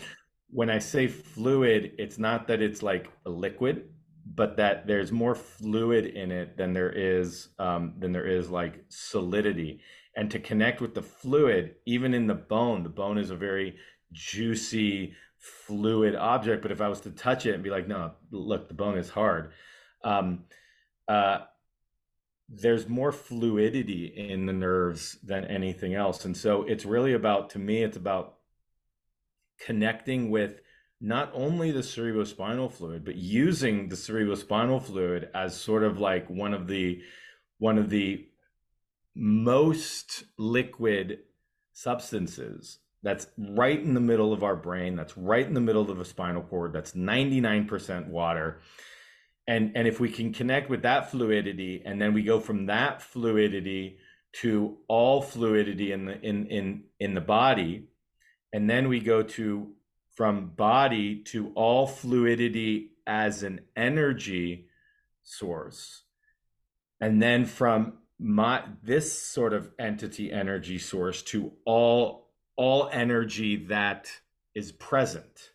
when I say fluid, it's not that it's like a liquid, but that there's more fluid in it than there is like solidity. And to connect with the fluid, even in the bone is a very juicy, fluid object. But if I was to touch it and be like, no, look, the bone is hard. Um, uh, there's more fluidity in the nerves than anything else. And so it's really about, to me, it's about connecting with not only the cerebrospinal fluid, but using the cerebrospinal fluid as sort of like one of the most liquid substances that's right in the middle of our brain, that's right in the middle of the spinal cord, that's 99% water. And if we can connect with that fluidity, and then we go from that fluidity to all fluidity in the body, and then we go to from body to all fluidity as an energy source, and then from this sort of entity energy source to all energy that is present,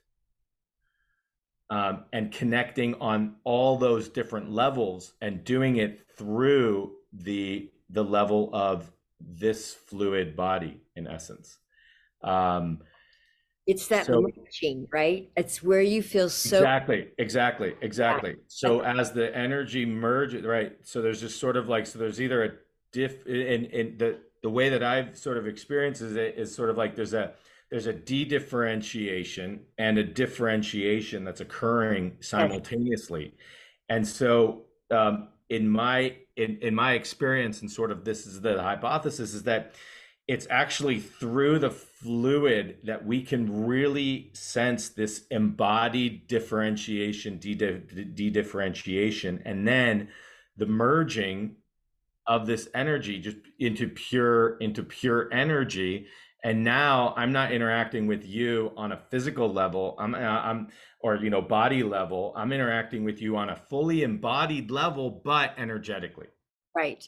and connecting on all those different levels and doing it through the level of this fluid body, in essence. Um, It's that so merging, right? It's where you feel so, yeah, exactly. So as the energy merges, right? So there's just sort of like, so there's either a diff in the way that I've sort of experienced it is sort of like there's a de-differentiation and a differentiation that's occurring yes, simultaneously. And so in my experience, and sort of this is the hypothesis, is that it's actually through the fluid that we can really sense this embodied differentiation, de-differentiation, and then the merging of this energy just into pure energy. And now I'm not interacting with you on a physical level, I'm or body level. I'm interacting with you on a fully embodied level, but energetically. right.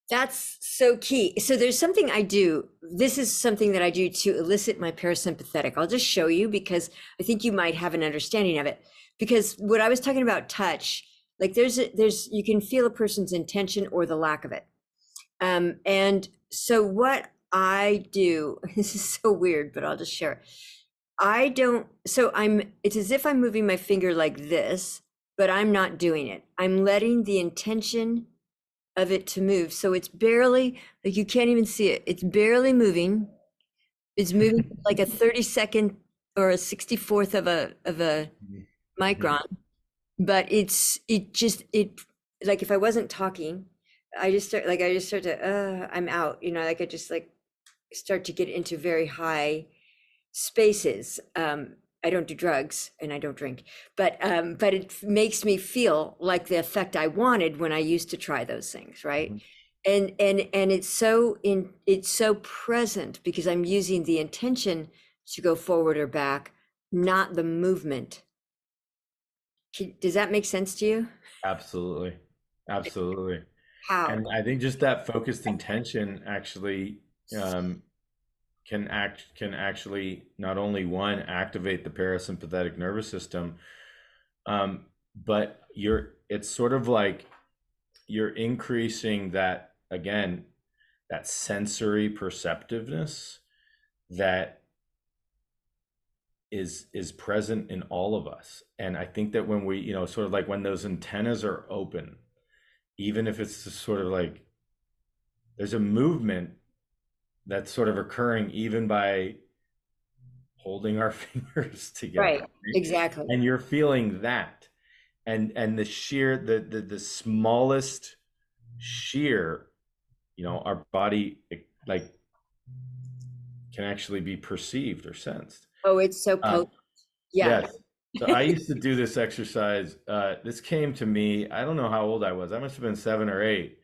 That's so key. So there's something I do. This is something that I do to elicit my parasympathetic. I'll just show you because I think you might have an understanding of it. Because what I was talking about touch, like there's you can feel a person's intention or the lack of it. And so what I do, this is so weird, but I'll just share it. I don't, so it's as if I'm moving my finger like this, but I'm not doing it. I'm letting the intention of it to move. So it's barely, like you can't even see it. It's barely moving. It's moving like a 32nd or a 64th of a Mhm. micron, but it like if I wasn't talking, I just start to I'm out, like I just like start to get into very high spaces. I don't do drugs and I don't drink, but it makes me feel like the effect I wanted when I used to try those things, right? Mhm. And it's so present because I'm using the intention to go forward or back, not the movement. Does that make sense to you? Absolutely. Absolutely. How? And I think just that focused intention actually um, can actually not only one activate the parasympathetic nervous system, but it's sort of like you're increasing that again, that sensory perceptiveness that is present in all of us. And I think that when we, sort of like when those antennas are open, even if it's just sort of like there's a movement that's sort of occurring even by holding our fingers together, Right, right? exactly. And you're feeling that, and the sheer the smallest sheer, our body like can actually be perceived or sensed. Oh, it's so um potent. Yeah. yes. So I used to do this exercise. This came to me, I don't know how old I was, I must have been 7 or 8.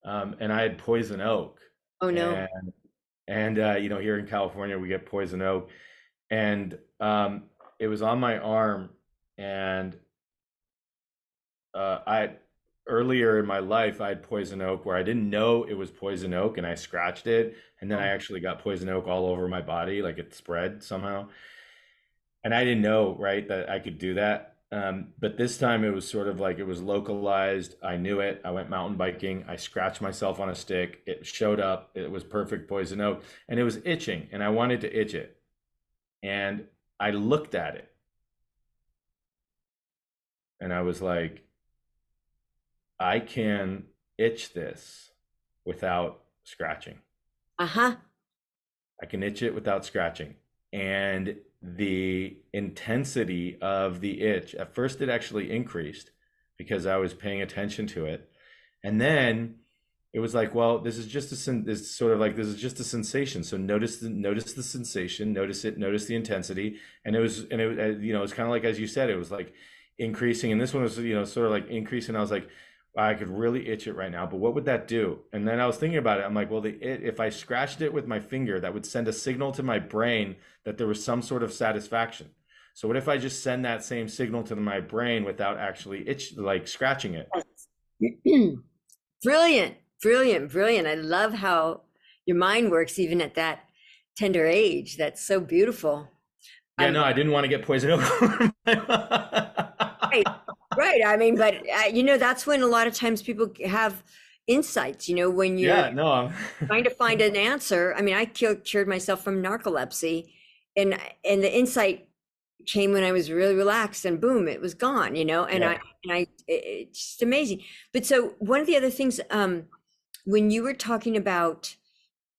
And I had poison oak. Oh no. and here in California we get poison oak. And it was on my arm. And I earlier in my life I had poison oak where I didn't know it was poison oak, and I scratched it, and then I actually got poison oak all over my body, like it spread somehow. And I didn't know, right, that I could do that. But this time it was sort of like it was localized. I knew it. I went mountain biking. I scratched myself on a stick. It showed up. It was perfect poison oak, and it was itching, and I wanted to itch it. And I looked at it, and I was like, I can itch this without scratching. Uh-huh. I can itch it without scratching. And the intensity of the itch, at first it actually increased because I was paying attention to it. And then it was like, well, this is just this sort of like this is just a sensation. So notice the sensation, notice it, notice the intensity. And it was kind of like, as you said, it was like increasing. And this one was, sort of like increasing. I was like, wow, I could really itch it right now, but what would that do? And then I was thinking about it. I'm like, well, if I scratched it with my finger, that would send a signal to my brain that there was some sort of satisfaction. So what if I just send that same signal to my brain without actually like scratching it? Brilliant, brilliant, brilliant. I love how your mind works even at that tender age. That's so beautiful. Yeah, Um, no, I didn't want to get poison oak. right, right. I mean, but that's when a lot of times people have insights, when you're Yeah, no, trying to find an answer. I mean, I cured myself from narcolepsy, and the insight came when I was really relaxed, and boom, it was gone, and yeah. it's just amazing. But so one of the other things, when you were talking about,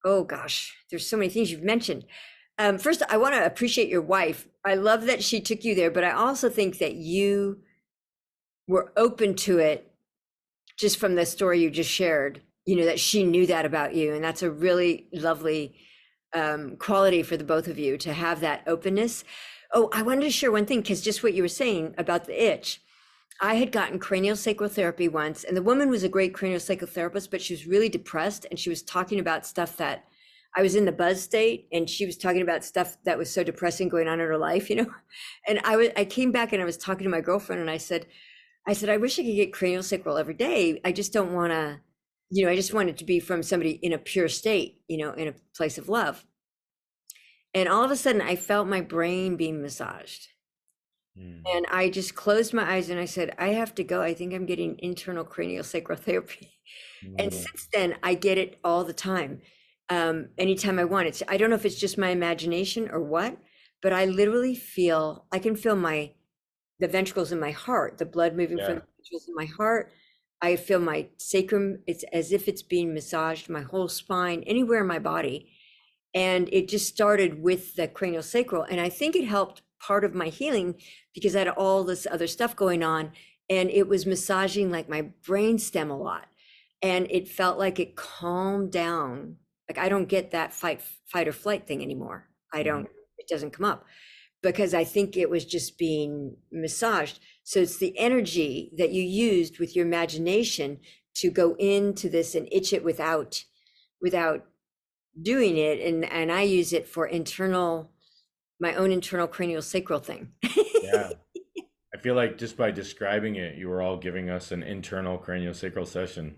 oh gosh, there's so many things you've mentioned. First, I want to appreciate your wife. I love that she took you there, but I also think that you were open to it just from the story you just shared, that she knew that about you. And that's a really lovely quality for the both of you to have that openness. Oh, I wanted to share one thing, because just what you were saying about the itch. I had gotten craniosacral therapy once, and the woman was a great craniosacral therapist, but she was really depressed, and she was talking about stuff that I was in the buzz state, and she was talking about stuff that was so depressing going on in her life, And I came back and I was talking to my girlfriend, and I said, I wish I could get craniosacral every day. I just don't want to, I just want it to be from somebody in a pure state, in a place of love. And all of a sudden, I felt my brain being massaged. Mm. And I just closed my eyes and I said, I have to go. I think I'm getting internal craniosacral therapy. And Mm. since then, I get it all the time. Anytime I want it. I don't know if it's just my imagination or what, but I literally I can feel the ventricles in my heart, the blood moving from Yeah. the ventricles in my heart. I feel my sacrum. It's as if it's being massaged, my whole spine, anywhere in my body. And it just started with the craniosacral. And I think it helped part of my healing because I had all this other stuff going on. And it was massaging like my brain stem a lot. And it felt like it calmed down. Like I don't get that fight or flight thing anymore. I Mhm. don't, it doesn't come up. because I think it was just being massaged. So it's the energy that you used with your imagination to go into this and itch it without doing it. And I use it for my own internal cranial sacral thing. Yeah. I feel like just by describing it, you were all giving us an internal craniosacral session.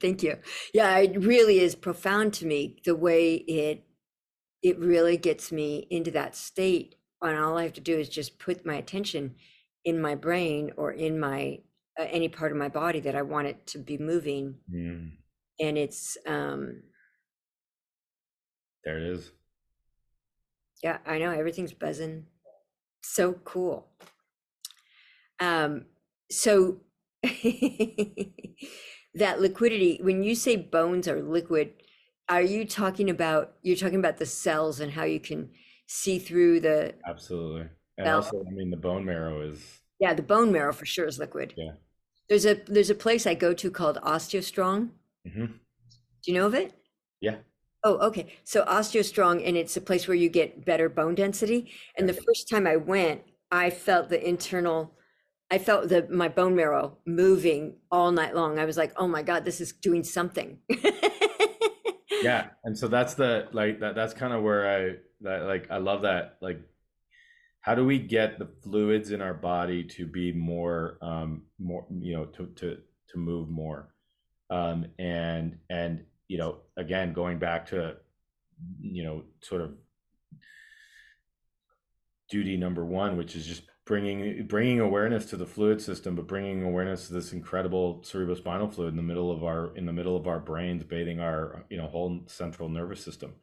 Thank you. Yeah, it really is profound to me the way it really gets me into that state. And all I have to do is just put my attention in my brain or in my any part of my body that I want it to be moving. Mm, And it's there it is. yeah, I know everything's buzzing. So cool. So that liquidity, when you say bones are liquid, are you talking about you're talking about the cells and how you can see through the Absolutely. And cell? also, I mean, the bone marrow is, Yeah, the bone marrow for sure is liquid. yeah. There's a place I go to called OsteoStrong. Hmm. Do you know of it? Yeah. Oh, okay. So OsteoStrong, and it's a place where you get better bone density. And Yeah. the first time I went, I felt I felt my bone marrow moving all night long. I was like, oh my God, this is doing something. Yeah. And so that's the, like, that's kind of where I love that. Like, how do we get the fluids in our body to be more, to move more? And, again, going back to, sort of duty number one, which is just bringing awareness to the fluid system, but bringing awareness to this incredible cerebrospinal fluid in the middle of our brains, bathing our whole central nervous system,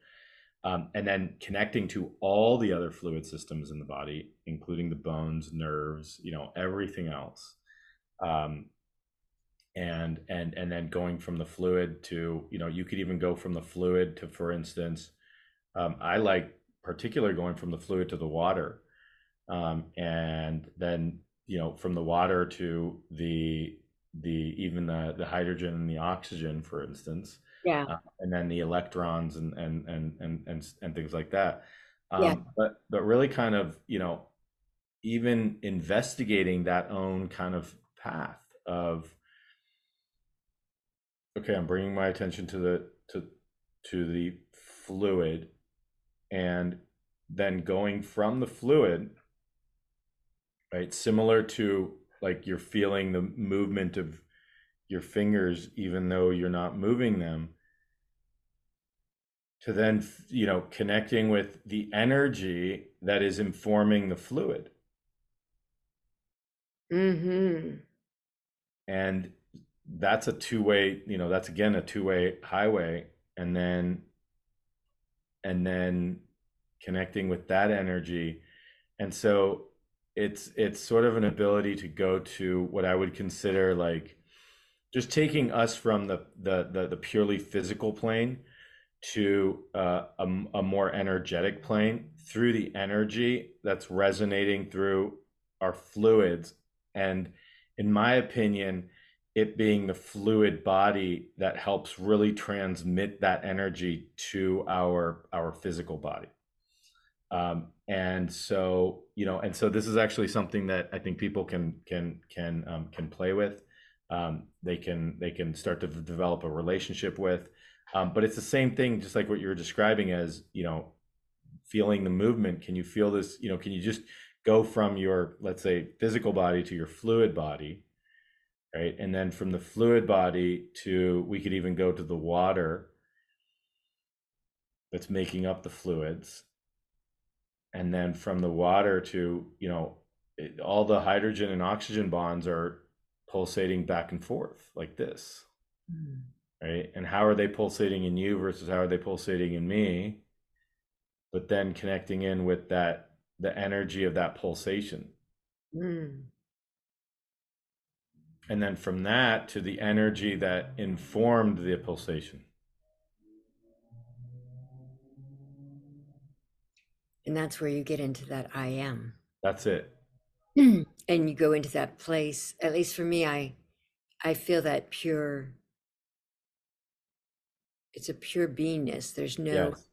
and then connecting to all the other fluid systems in the body, including the bones, nerves, everything else. Um, and then going from the fluid to, you could even go from the fluid to, for instance, I like particularly going from the fluid to the water, and then from the water to the hydrogen and the oxygen, for instance, Yeah, and then the electrons and things like that. yeah. But really kind of even investigating that own kind of path of, okay, I'm bringing my attention to the fluid, and then going from the fluid, right? Similar to, like, you're feeling the movement of your fingers, even though you're not moving them, to then, connecting with the energy that is informing the fluid. Mm-hmm. And that's a two-way, that's again a two-way highway. And then connecting with that energy. And so it's sort of an ability to go to what I would consider, like, just taking us from the purely physical plane to a more energetic plane through the energy that's resonating through our fluids. And in my opinion, it being the fluid body that helps really transmit that energy to our physical body. And so this is actually something that I think people can play with. They can start to develop a relationship with. But it's the same thing, just like what you're describing as, feeling the movement. Can you feel this? Can you just go from your, let's say, physical body to your fluid body, right? And then from the fluid body we could even go to the water that's making up the fluids. And then from the water to, all the hydrogen and oxygen bonds are pulsating back and forth like this, right? And how are they pulsating in you versus how are they pulsating in me? But then connecting in with the energy of that pulsation. Mm. And then from that to the energy that informed the pulsation. And that's where you get into that I am. That's it. And you go into that place, at least for me, I feel that it's a pure beingness. There's no Yes.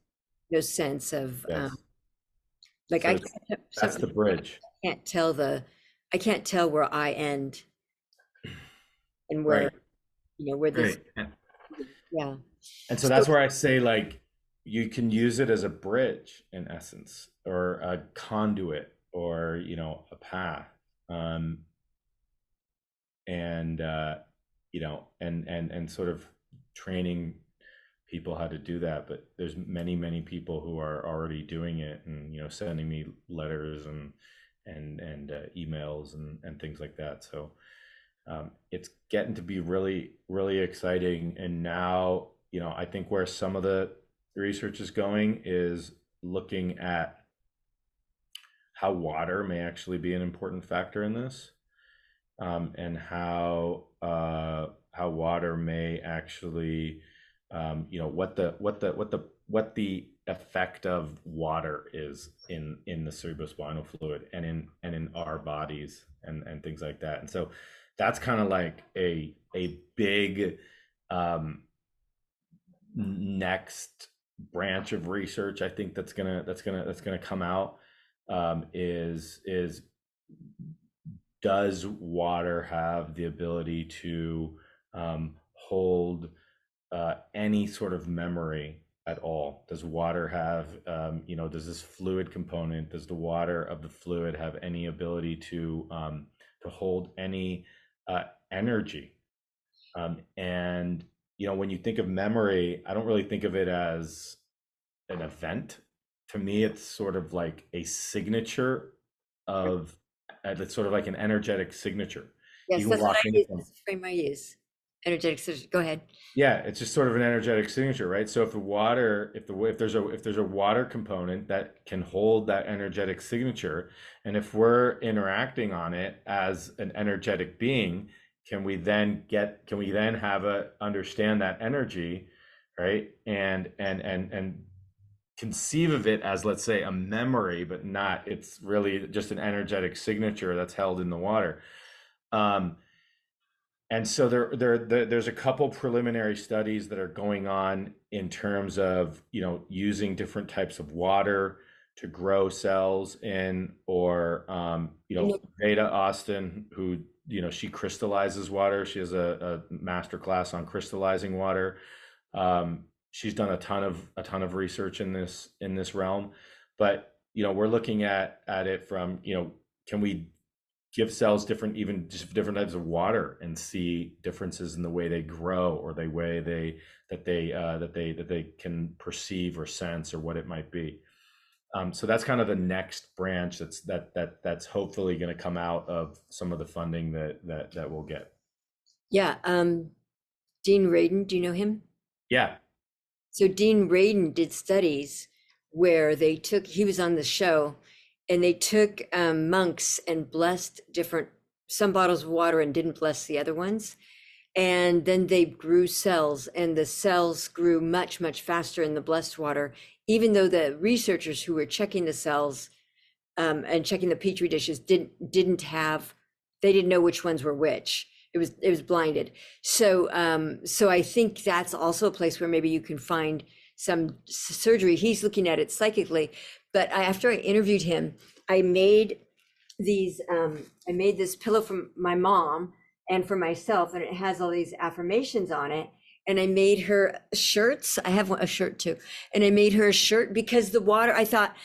no sense of Yes. Like So I it's, can't, that's the bridge. can't tell I can't tell where I end and where, Right. where this, Right. yeah. And so So that's where I say, like, you can use it as a bridge in essence, or a conduit, or, a path. Um, and and sort of training people how to do that. But there's many, many people who are already doing it, and, sending me letters and emails and things like that. So it's getting to be really, really exciting. And now, I think where some of the research is going is looking at how water may actually be an important factor in this, and how water may actually, what the effect of water is in the cerebrospinal fluid and in our bodies and things like that. And so that's kind of like a big, um, next branch of research, I think, that's gonna come out, is does water have the ability to, hold, any sort of memory at all? Does water have, does this fluid component, does the water of the fluid have any ability to hold any, energy? And when you think of memory, I don't really think of it as an event. To me, it's sort of like a signature of, it's sort of like an energetic signature. You yes, can that's what walk I into use. some, That's the frame I use. Energetic system. Go ahead. yeah, it's just sort of an energetic signature, right? So if the water, if there's a water component that can hold that energetic signature, and if we're interacting on it as an energetic being, can we then have a understand that energy, right? And conceive of it as, let's say, a memory, but not, it's really just an energetic signature that's held in the water. Um, and so there's a couple preliminary studies that are going on in terms of, using different types of water to grow cells in, or, You know, Veda Austin, who, she crystallizes water. She has a master class on crystallizing water. She's done a ton of research in this realm. But, we're looking at it from, can we give cells different, even just different types of water, and see differences in the way they grow, or the way that they can perceive or sense, or what it might be. So that's kind of the next branch that's hopefully going to come out of some of the funding that we'll get. yeah. Dean Radin, do you know him? Yeah. So Dean Radin did studies where he was on the show, and they took monks and blessed some bottles of water and didn't bless the other ones. And then they grew cells, and the cells grew much, much faster in the blessed water, even though the researchers who were checking the cells and checking the petri dishes they didn't know which ones were which. It was blinded. So I think that's also a place where maybe you can find some surgery. He's looking at it psychically, but after I interviewed him, I made I made this pillow for my mom and for myself, and it has all these affirmations on it. And I made her shirts. I have a shirt too, and I made her a shirt because the water. I thought,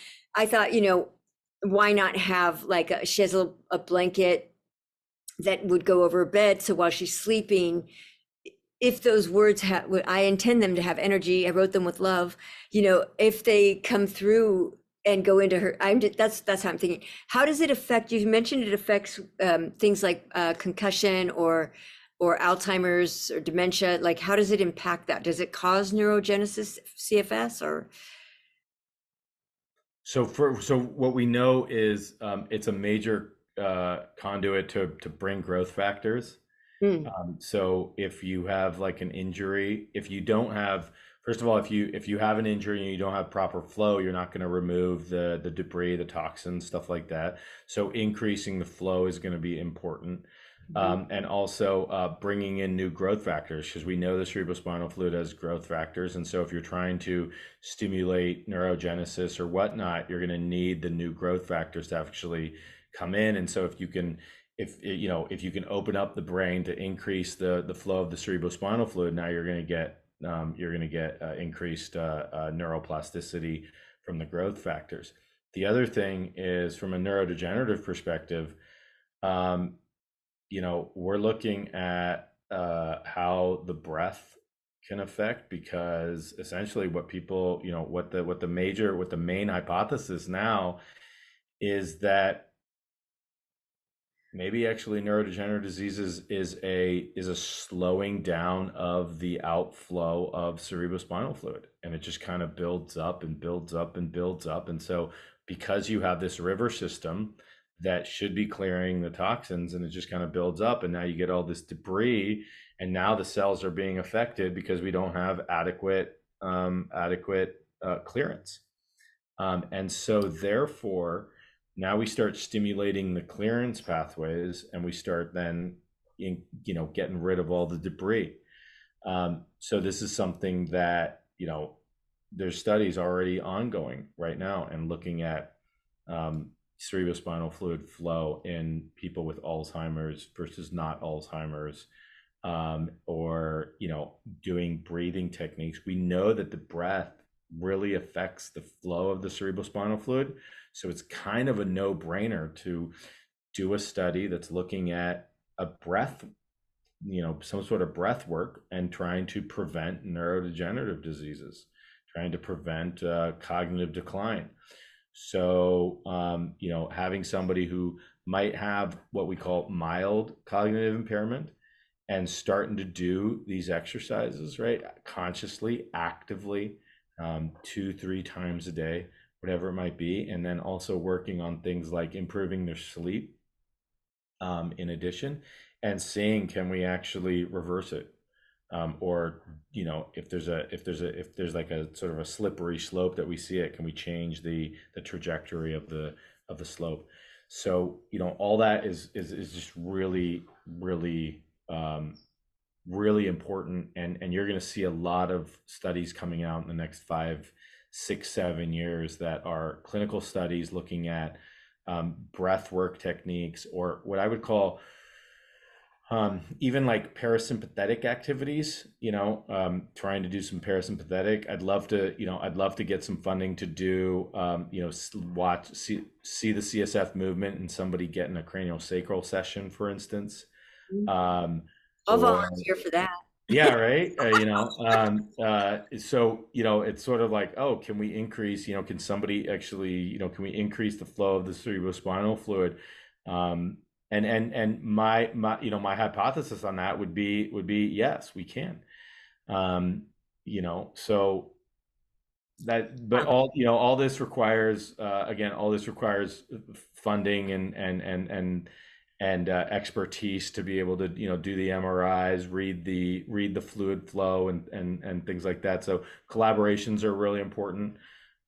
why not have like she has a blanket that would go over her bed, so while she's sleeping, if those words I intend them to have energy. I wrote them with love. If they come through and go into her, that's how I'm thinking. How does it affect? You mentioned it affects things like concussion or Alzheimer's or dementia. Like, how does it impact that? Does it cause neurogenesis, CFS, or? So what we know is, it's a major, conduit to bring growth factors. Hmm. So if you have like an injury, if you don't have, first of all, if you have an injury and you don't have proper flow, you're not going to remove the debris, the toxins, stuff like that. So increasing the flow is going to be important. Mhm. And also bringing in new growth factors, because we know the cerebrospinal fluid has growth factors. And so if you're trying to stimulate neurogenesis or whatnot, you're going to need the new growth factors to actually come in. And so if you can, if you can open up the brain to increase the flow of the cerebrospinal fluid, now you're going to get increased neuroplasticity from the growth factors. The other thing is, from a neurodegenerative perspective, um, we're looking at how the breath can affect, because essentially what people, what the main hypothesis now is that maybe actually neurodegenerative diseases is a slowing down of the outflow of cerebrospinal fluid, and it just kind of builds up and builds up and builds up. And so because you have this river system that should be clearing the toxins, and it just kind of builds up, and now you get all this debris, and now the cells are being affected because we don't have adequate clearance. And so therefore, now we start stimulating the clearance pathways, and we start then getting rid of all the debris. So this is something that, there's studies already ongoing right now and looking at cerebrospinal fluid flow in people with Alzheimer's versus not Alzheimer's, or doing breathing techniques. We know that the breath really affects the flow of the cerebrospinal fluid, so it's kind of a no-brainer to do a study that's looking at a breath, some sort of breath work, and trying to prevent neurodegenerative diseases, trying to prevent cognitive decline. So, having somebody who might have what we call mild cognitive impairment and starting to do these exercises, right, consciously, actively, 2, 3 times a day, whatever it might be, and then also working on things like improving their sleep, in addition, and seeing, can we actually reverse it, or if there's like a sort of a slippery slope that we see it, can we change the trajectory of the slope? So all that is just really, really, really important, and you're going to see a lot of studies coming out in the next 5, 6, 7 years that are clinical studies looking at breath work techniques, or what I would call even like parasympathetic activities, trying to do some parasympathetic. I'd love to get some funding to do, see the CSF movement in somebody getting a craniosacral session, for instance. Um, I'll or volunteer for that. yeah, right. So, it's sort of like, oh, can we increase, can somebody actually, can we increase the flow of the cerebrospinal fluid? And my hypothesis on that would be yes, we can. So but all this requires, again, all this requires funding and expertise to be able to do the MRIs, read the fluid flow, and things like that. So collaborations are really important.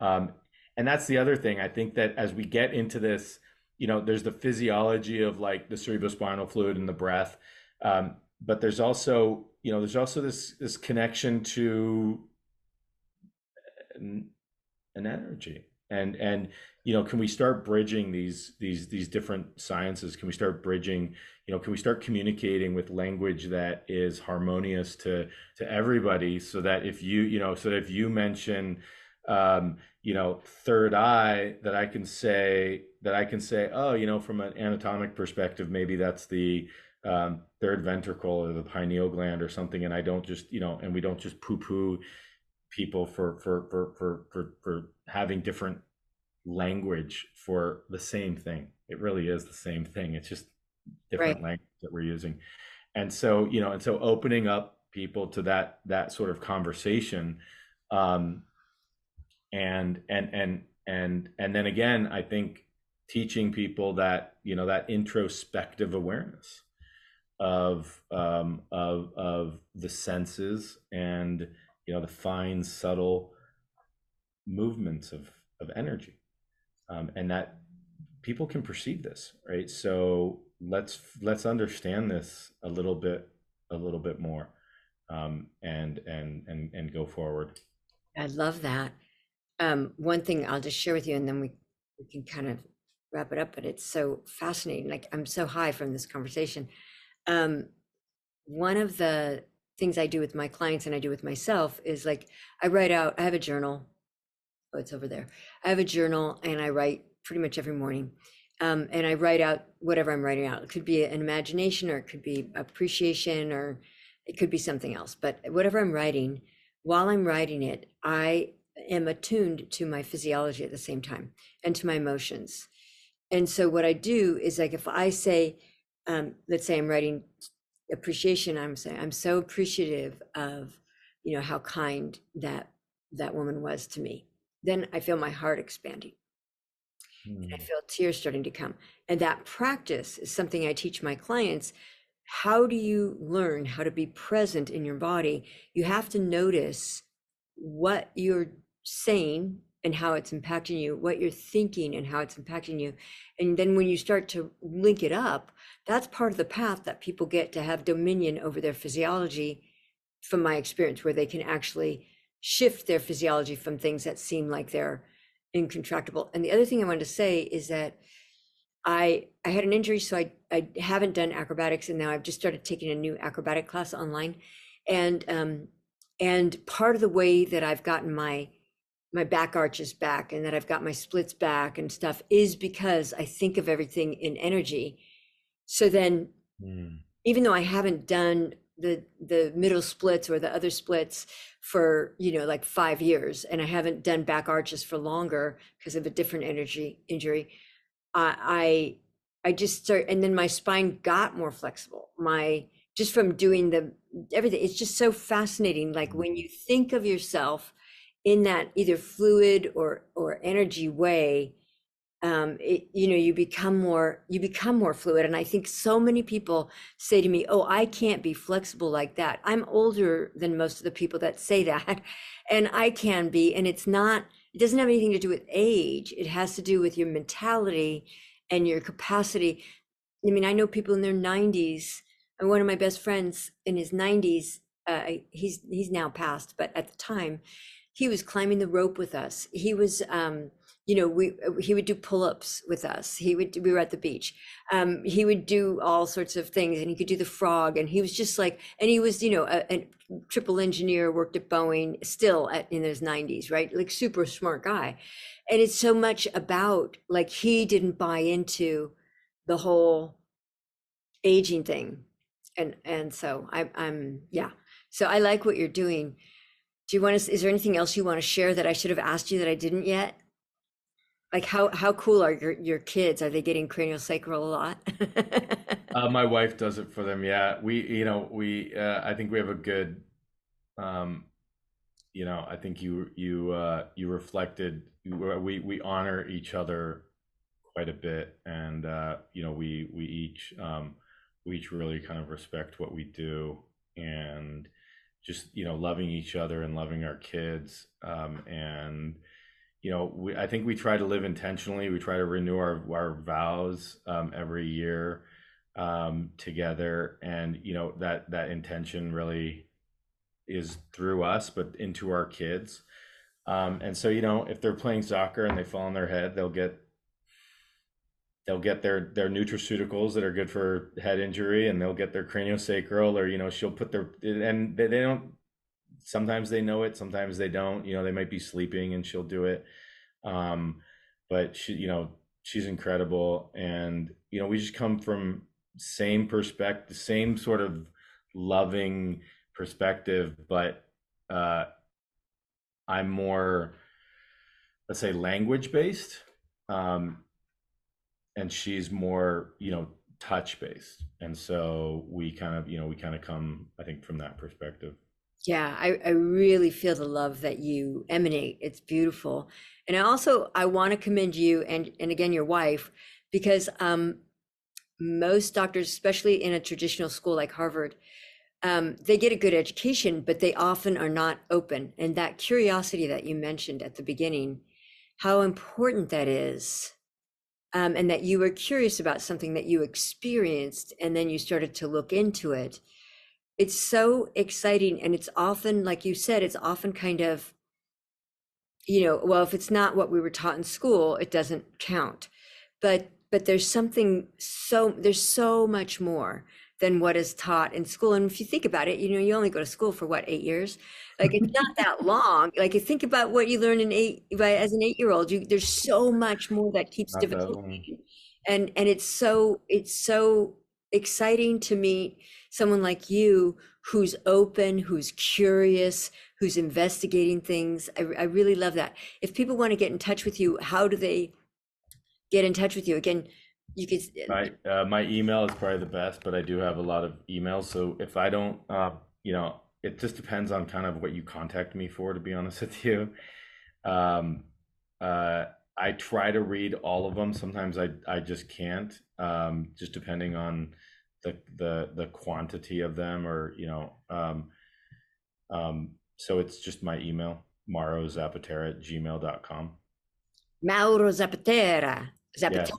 And that's the other thing. I think that as we get into this, there's the physiology of like the cerebrospinal fluid and the breath, but there's also this connection to an energy, and can we start bridging these different sciences? Can we start bridging, can we start communicating with language that is harmonious to everybody, so that if you mention third eye, that I can say, oh, from an anatomic perspective, maybe that's the third ventricle or the pineal gland or something, and I don't just, and we don't just poo-poo people for having different language for the same thing. It really is the same thing. It's just Right. different language that we're using. And so, opening up people to that sort of conversation, um, and then again, I think teaching people that, that introspective awareness of the senses, and the fine, subtle movements of energy, and that people can perceive this, right? So let's understand this a little bit more, and go forward. I love that. One thing I'll just share with you, and then we can kind of wrap it up, but it's so fascinating. Like, I'm so high from this conversation. Um, one of the things I do with my clients and I do with myself is like, I write out, I have a journal. Oh, it's over there. I have a journal and I write pretty much every morning. And I write out whatever I'm writing out. It could be an imagination, or it could be appreciation, or it could be something else. But whatever I'm writing, while I'm writing it, I am attuned to my physiology at the same time and to my emotions. And so what I do is, like, if I say, let's say I'm writing appreciation, I'm saying I'm so appreciative of, how kind that woman was to me. Then I feel my heart expanding. And I Hmm. feel tears starting to come. And that practice is something I teach my clients. How do you learn how to be present in your body? You have to notice what you're saying and how it's impacting you, what you're thinking and how it's impacting you. And then when you start to link it up, that's part of the path that people get to have dominion over their physiology, from my experience, where they can actually shift their physiology from things that seem like they're incontractable. And the other thing I wanted to say is that I had an injury, so I haven't done acrobatics, and now I've just started taking a new acrobatic class online. And part of the way that I've gotten my back arches back, and that I've got my splits back and stuff, is because I think of everything in energy. So then, Hmm. even though I haven't done the middle splits or the other splits for, like 5 years, and I haven't done back arches for longer because of a different energy injury, I just start, and then my spine got more flexible. My Just from doing the everything, it's just so fascinating. Like, when you think of yourself in that either fluid or energy way, you become more fluid. And I think so many people say to me, oh, I can't be flexible like that. I'm older than most of the people that say that, and I can be. And it doesn't have anything to do with age. It has to do with your mentality and your capacity. I mean, I know people in their 90s, and one of my best friends in his 90s, he's now passed, but at the time, he was climbing the rope with us. He was, he would do pull-ups with us. We were at the beach. He would do all sorts of things, and he could do the frog. And he was just like, and he was, a triple engineer, worked at Boeing, still in his 90s, right? Like, super smart guy. And it's so much about, like, he didn't buy into the whole aging thing. And so I'm yeah. So I like what you're doing. Do you want to, is there anything else you want to share that I should have asked you that I didn't yet? Like, how cool are your kids? Are they getting craniosacral a lot? My wife does it for them. Yeah, I think we have a good, um, I think you reflected. We honor each other quite a bit, and we each really kind of respect what we do, and just loving each other and loving our kids, and I think we try to live intentionally. We try to renew our vows, every year, together, and that intention really is through us, but into our kids. And so if they're playing soccer and they fall on their head, they'll get their nutraceuticals that are good for head injury, and they'll get their craniosacral, or she'll put their, and they don't, sometimes they know it, sometimes they don't. They might be sleeping and she'll do it. um but she's incredible, and we just come from same perspective, same sort of loving perspective, but uh I'm more, let's say, language based, um and she's more, touch based, and so we kind of come, I think, from that perspective. Yeah, I really feel the love that you emanate. It's beautiful. And I want to commend you and again your wife, because most doctors, especially in a traditional school like Harvard, they get a good education, but they often are not open. And that curiosity that you mentioned at the beginning, how important that is, and that you were curious about something that you experienced, and then you started to look into it. It's so exciting, and it's often, like you said, it's often kind of, well, if it's not what we were taught in school, it doesn't count. But there's so much more than what is taught in school. And if you think about it, you only go to school for what, 8 years? Like, it's not that long. Like, you think about what you learn as an 8-year-old, there's so much more that keeps Not that long. developing. And it's so exciting to meet someone like you, who's open, who's curious, who's investigating things. I really love that. If people want to get in touch with you, how do they get in touch with you? Again, you could. My email is probably the best, but I do have a lot of emails. So if I don't, it just depends on kind of what you contact me for, to be honest with you. Um, I try to read all of them. Sometimes I just can't, just depending on the quantity of them, or so it's just my email, maurozappaterra@gmail.com. Mauro Zappaterra, Yes.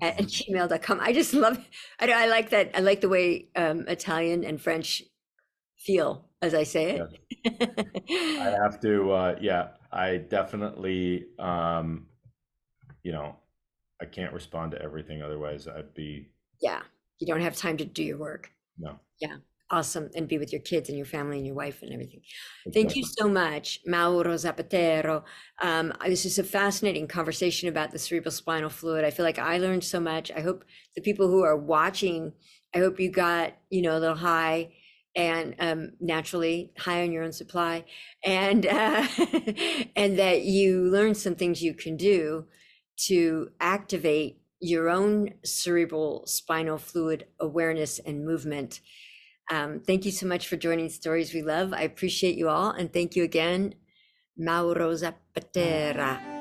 at gmail.com. I just love, I like that. I like the way Italian and French feel as I say Yes. I it. have to, yeah, I definitely, I can't respond to everything. Otherwise I'd be, Yeah, you don't have time to do your work. no, Yeah, awesome. And be with your kids and your family and your wife and everything. Thank you exactly. so much, Mauro Zapatero. This is a fascinating conversation about the cerebral spinal fluid. I feel like I learned so much. I hope the people who are watching, I hope you got, a little high, and naturally high on your own supply, and and that you learned some things you can do to activate your own cerebral spinal fluid awareness and movement. Thank you so much for joining Stories We Love. I appreciate you all. And thank you again, Mauro Zappaterra.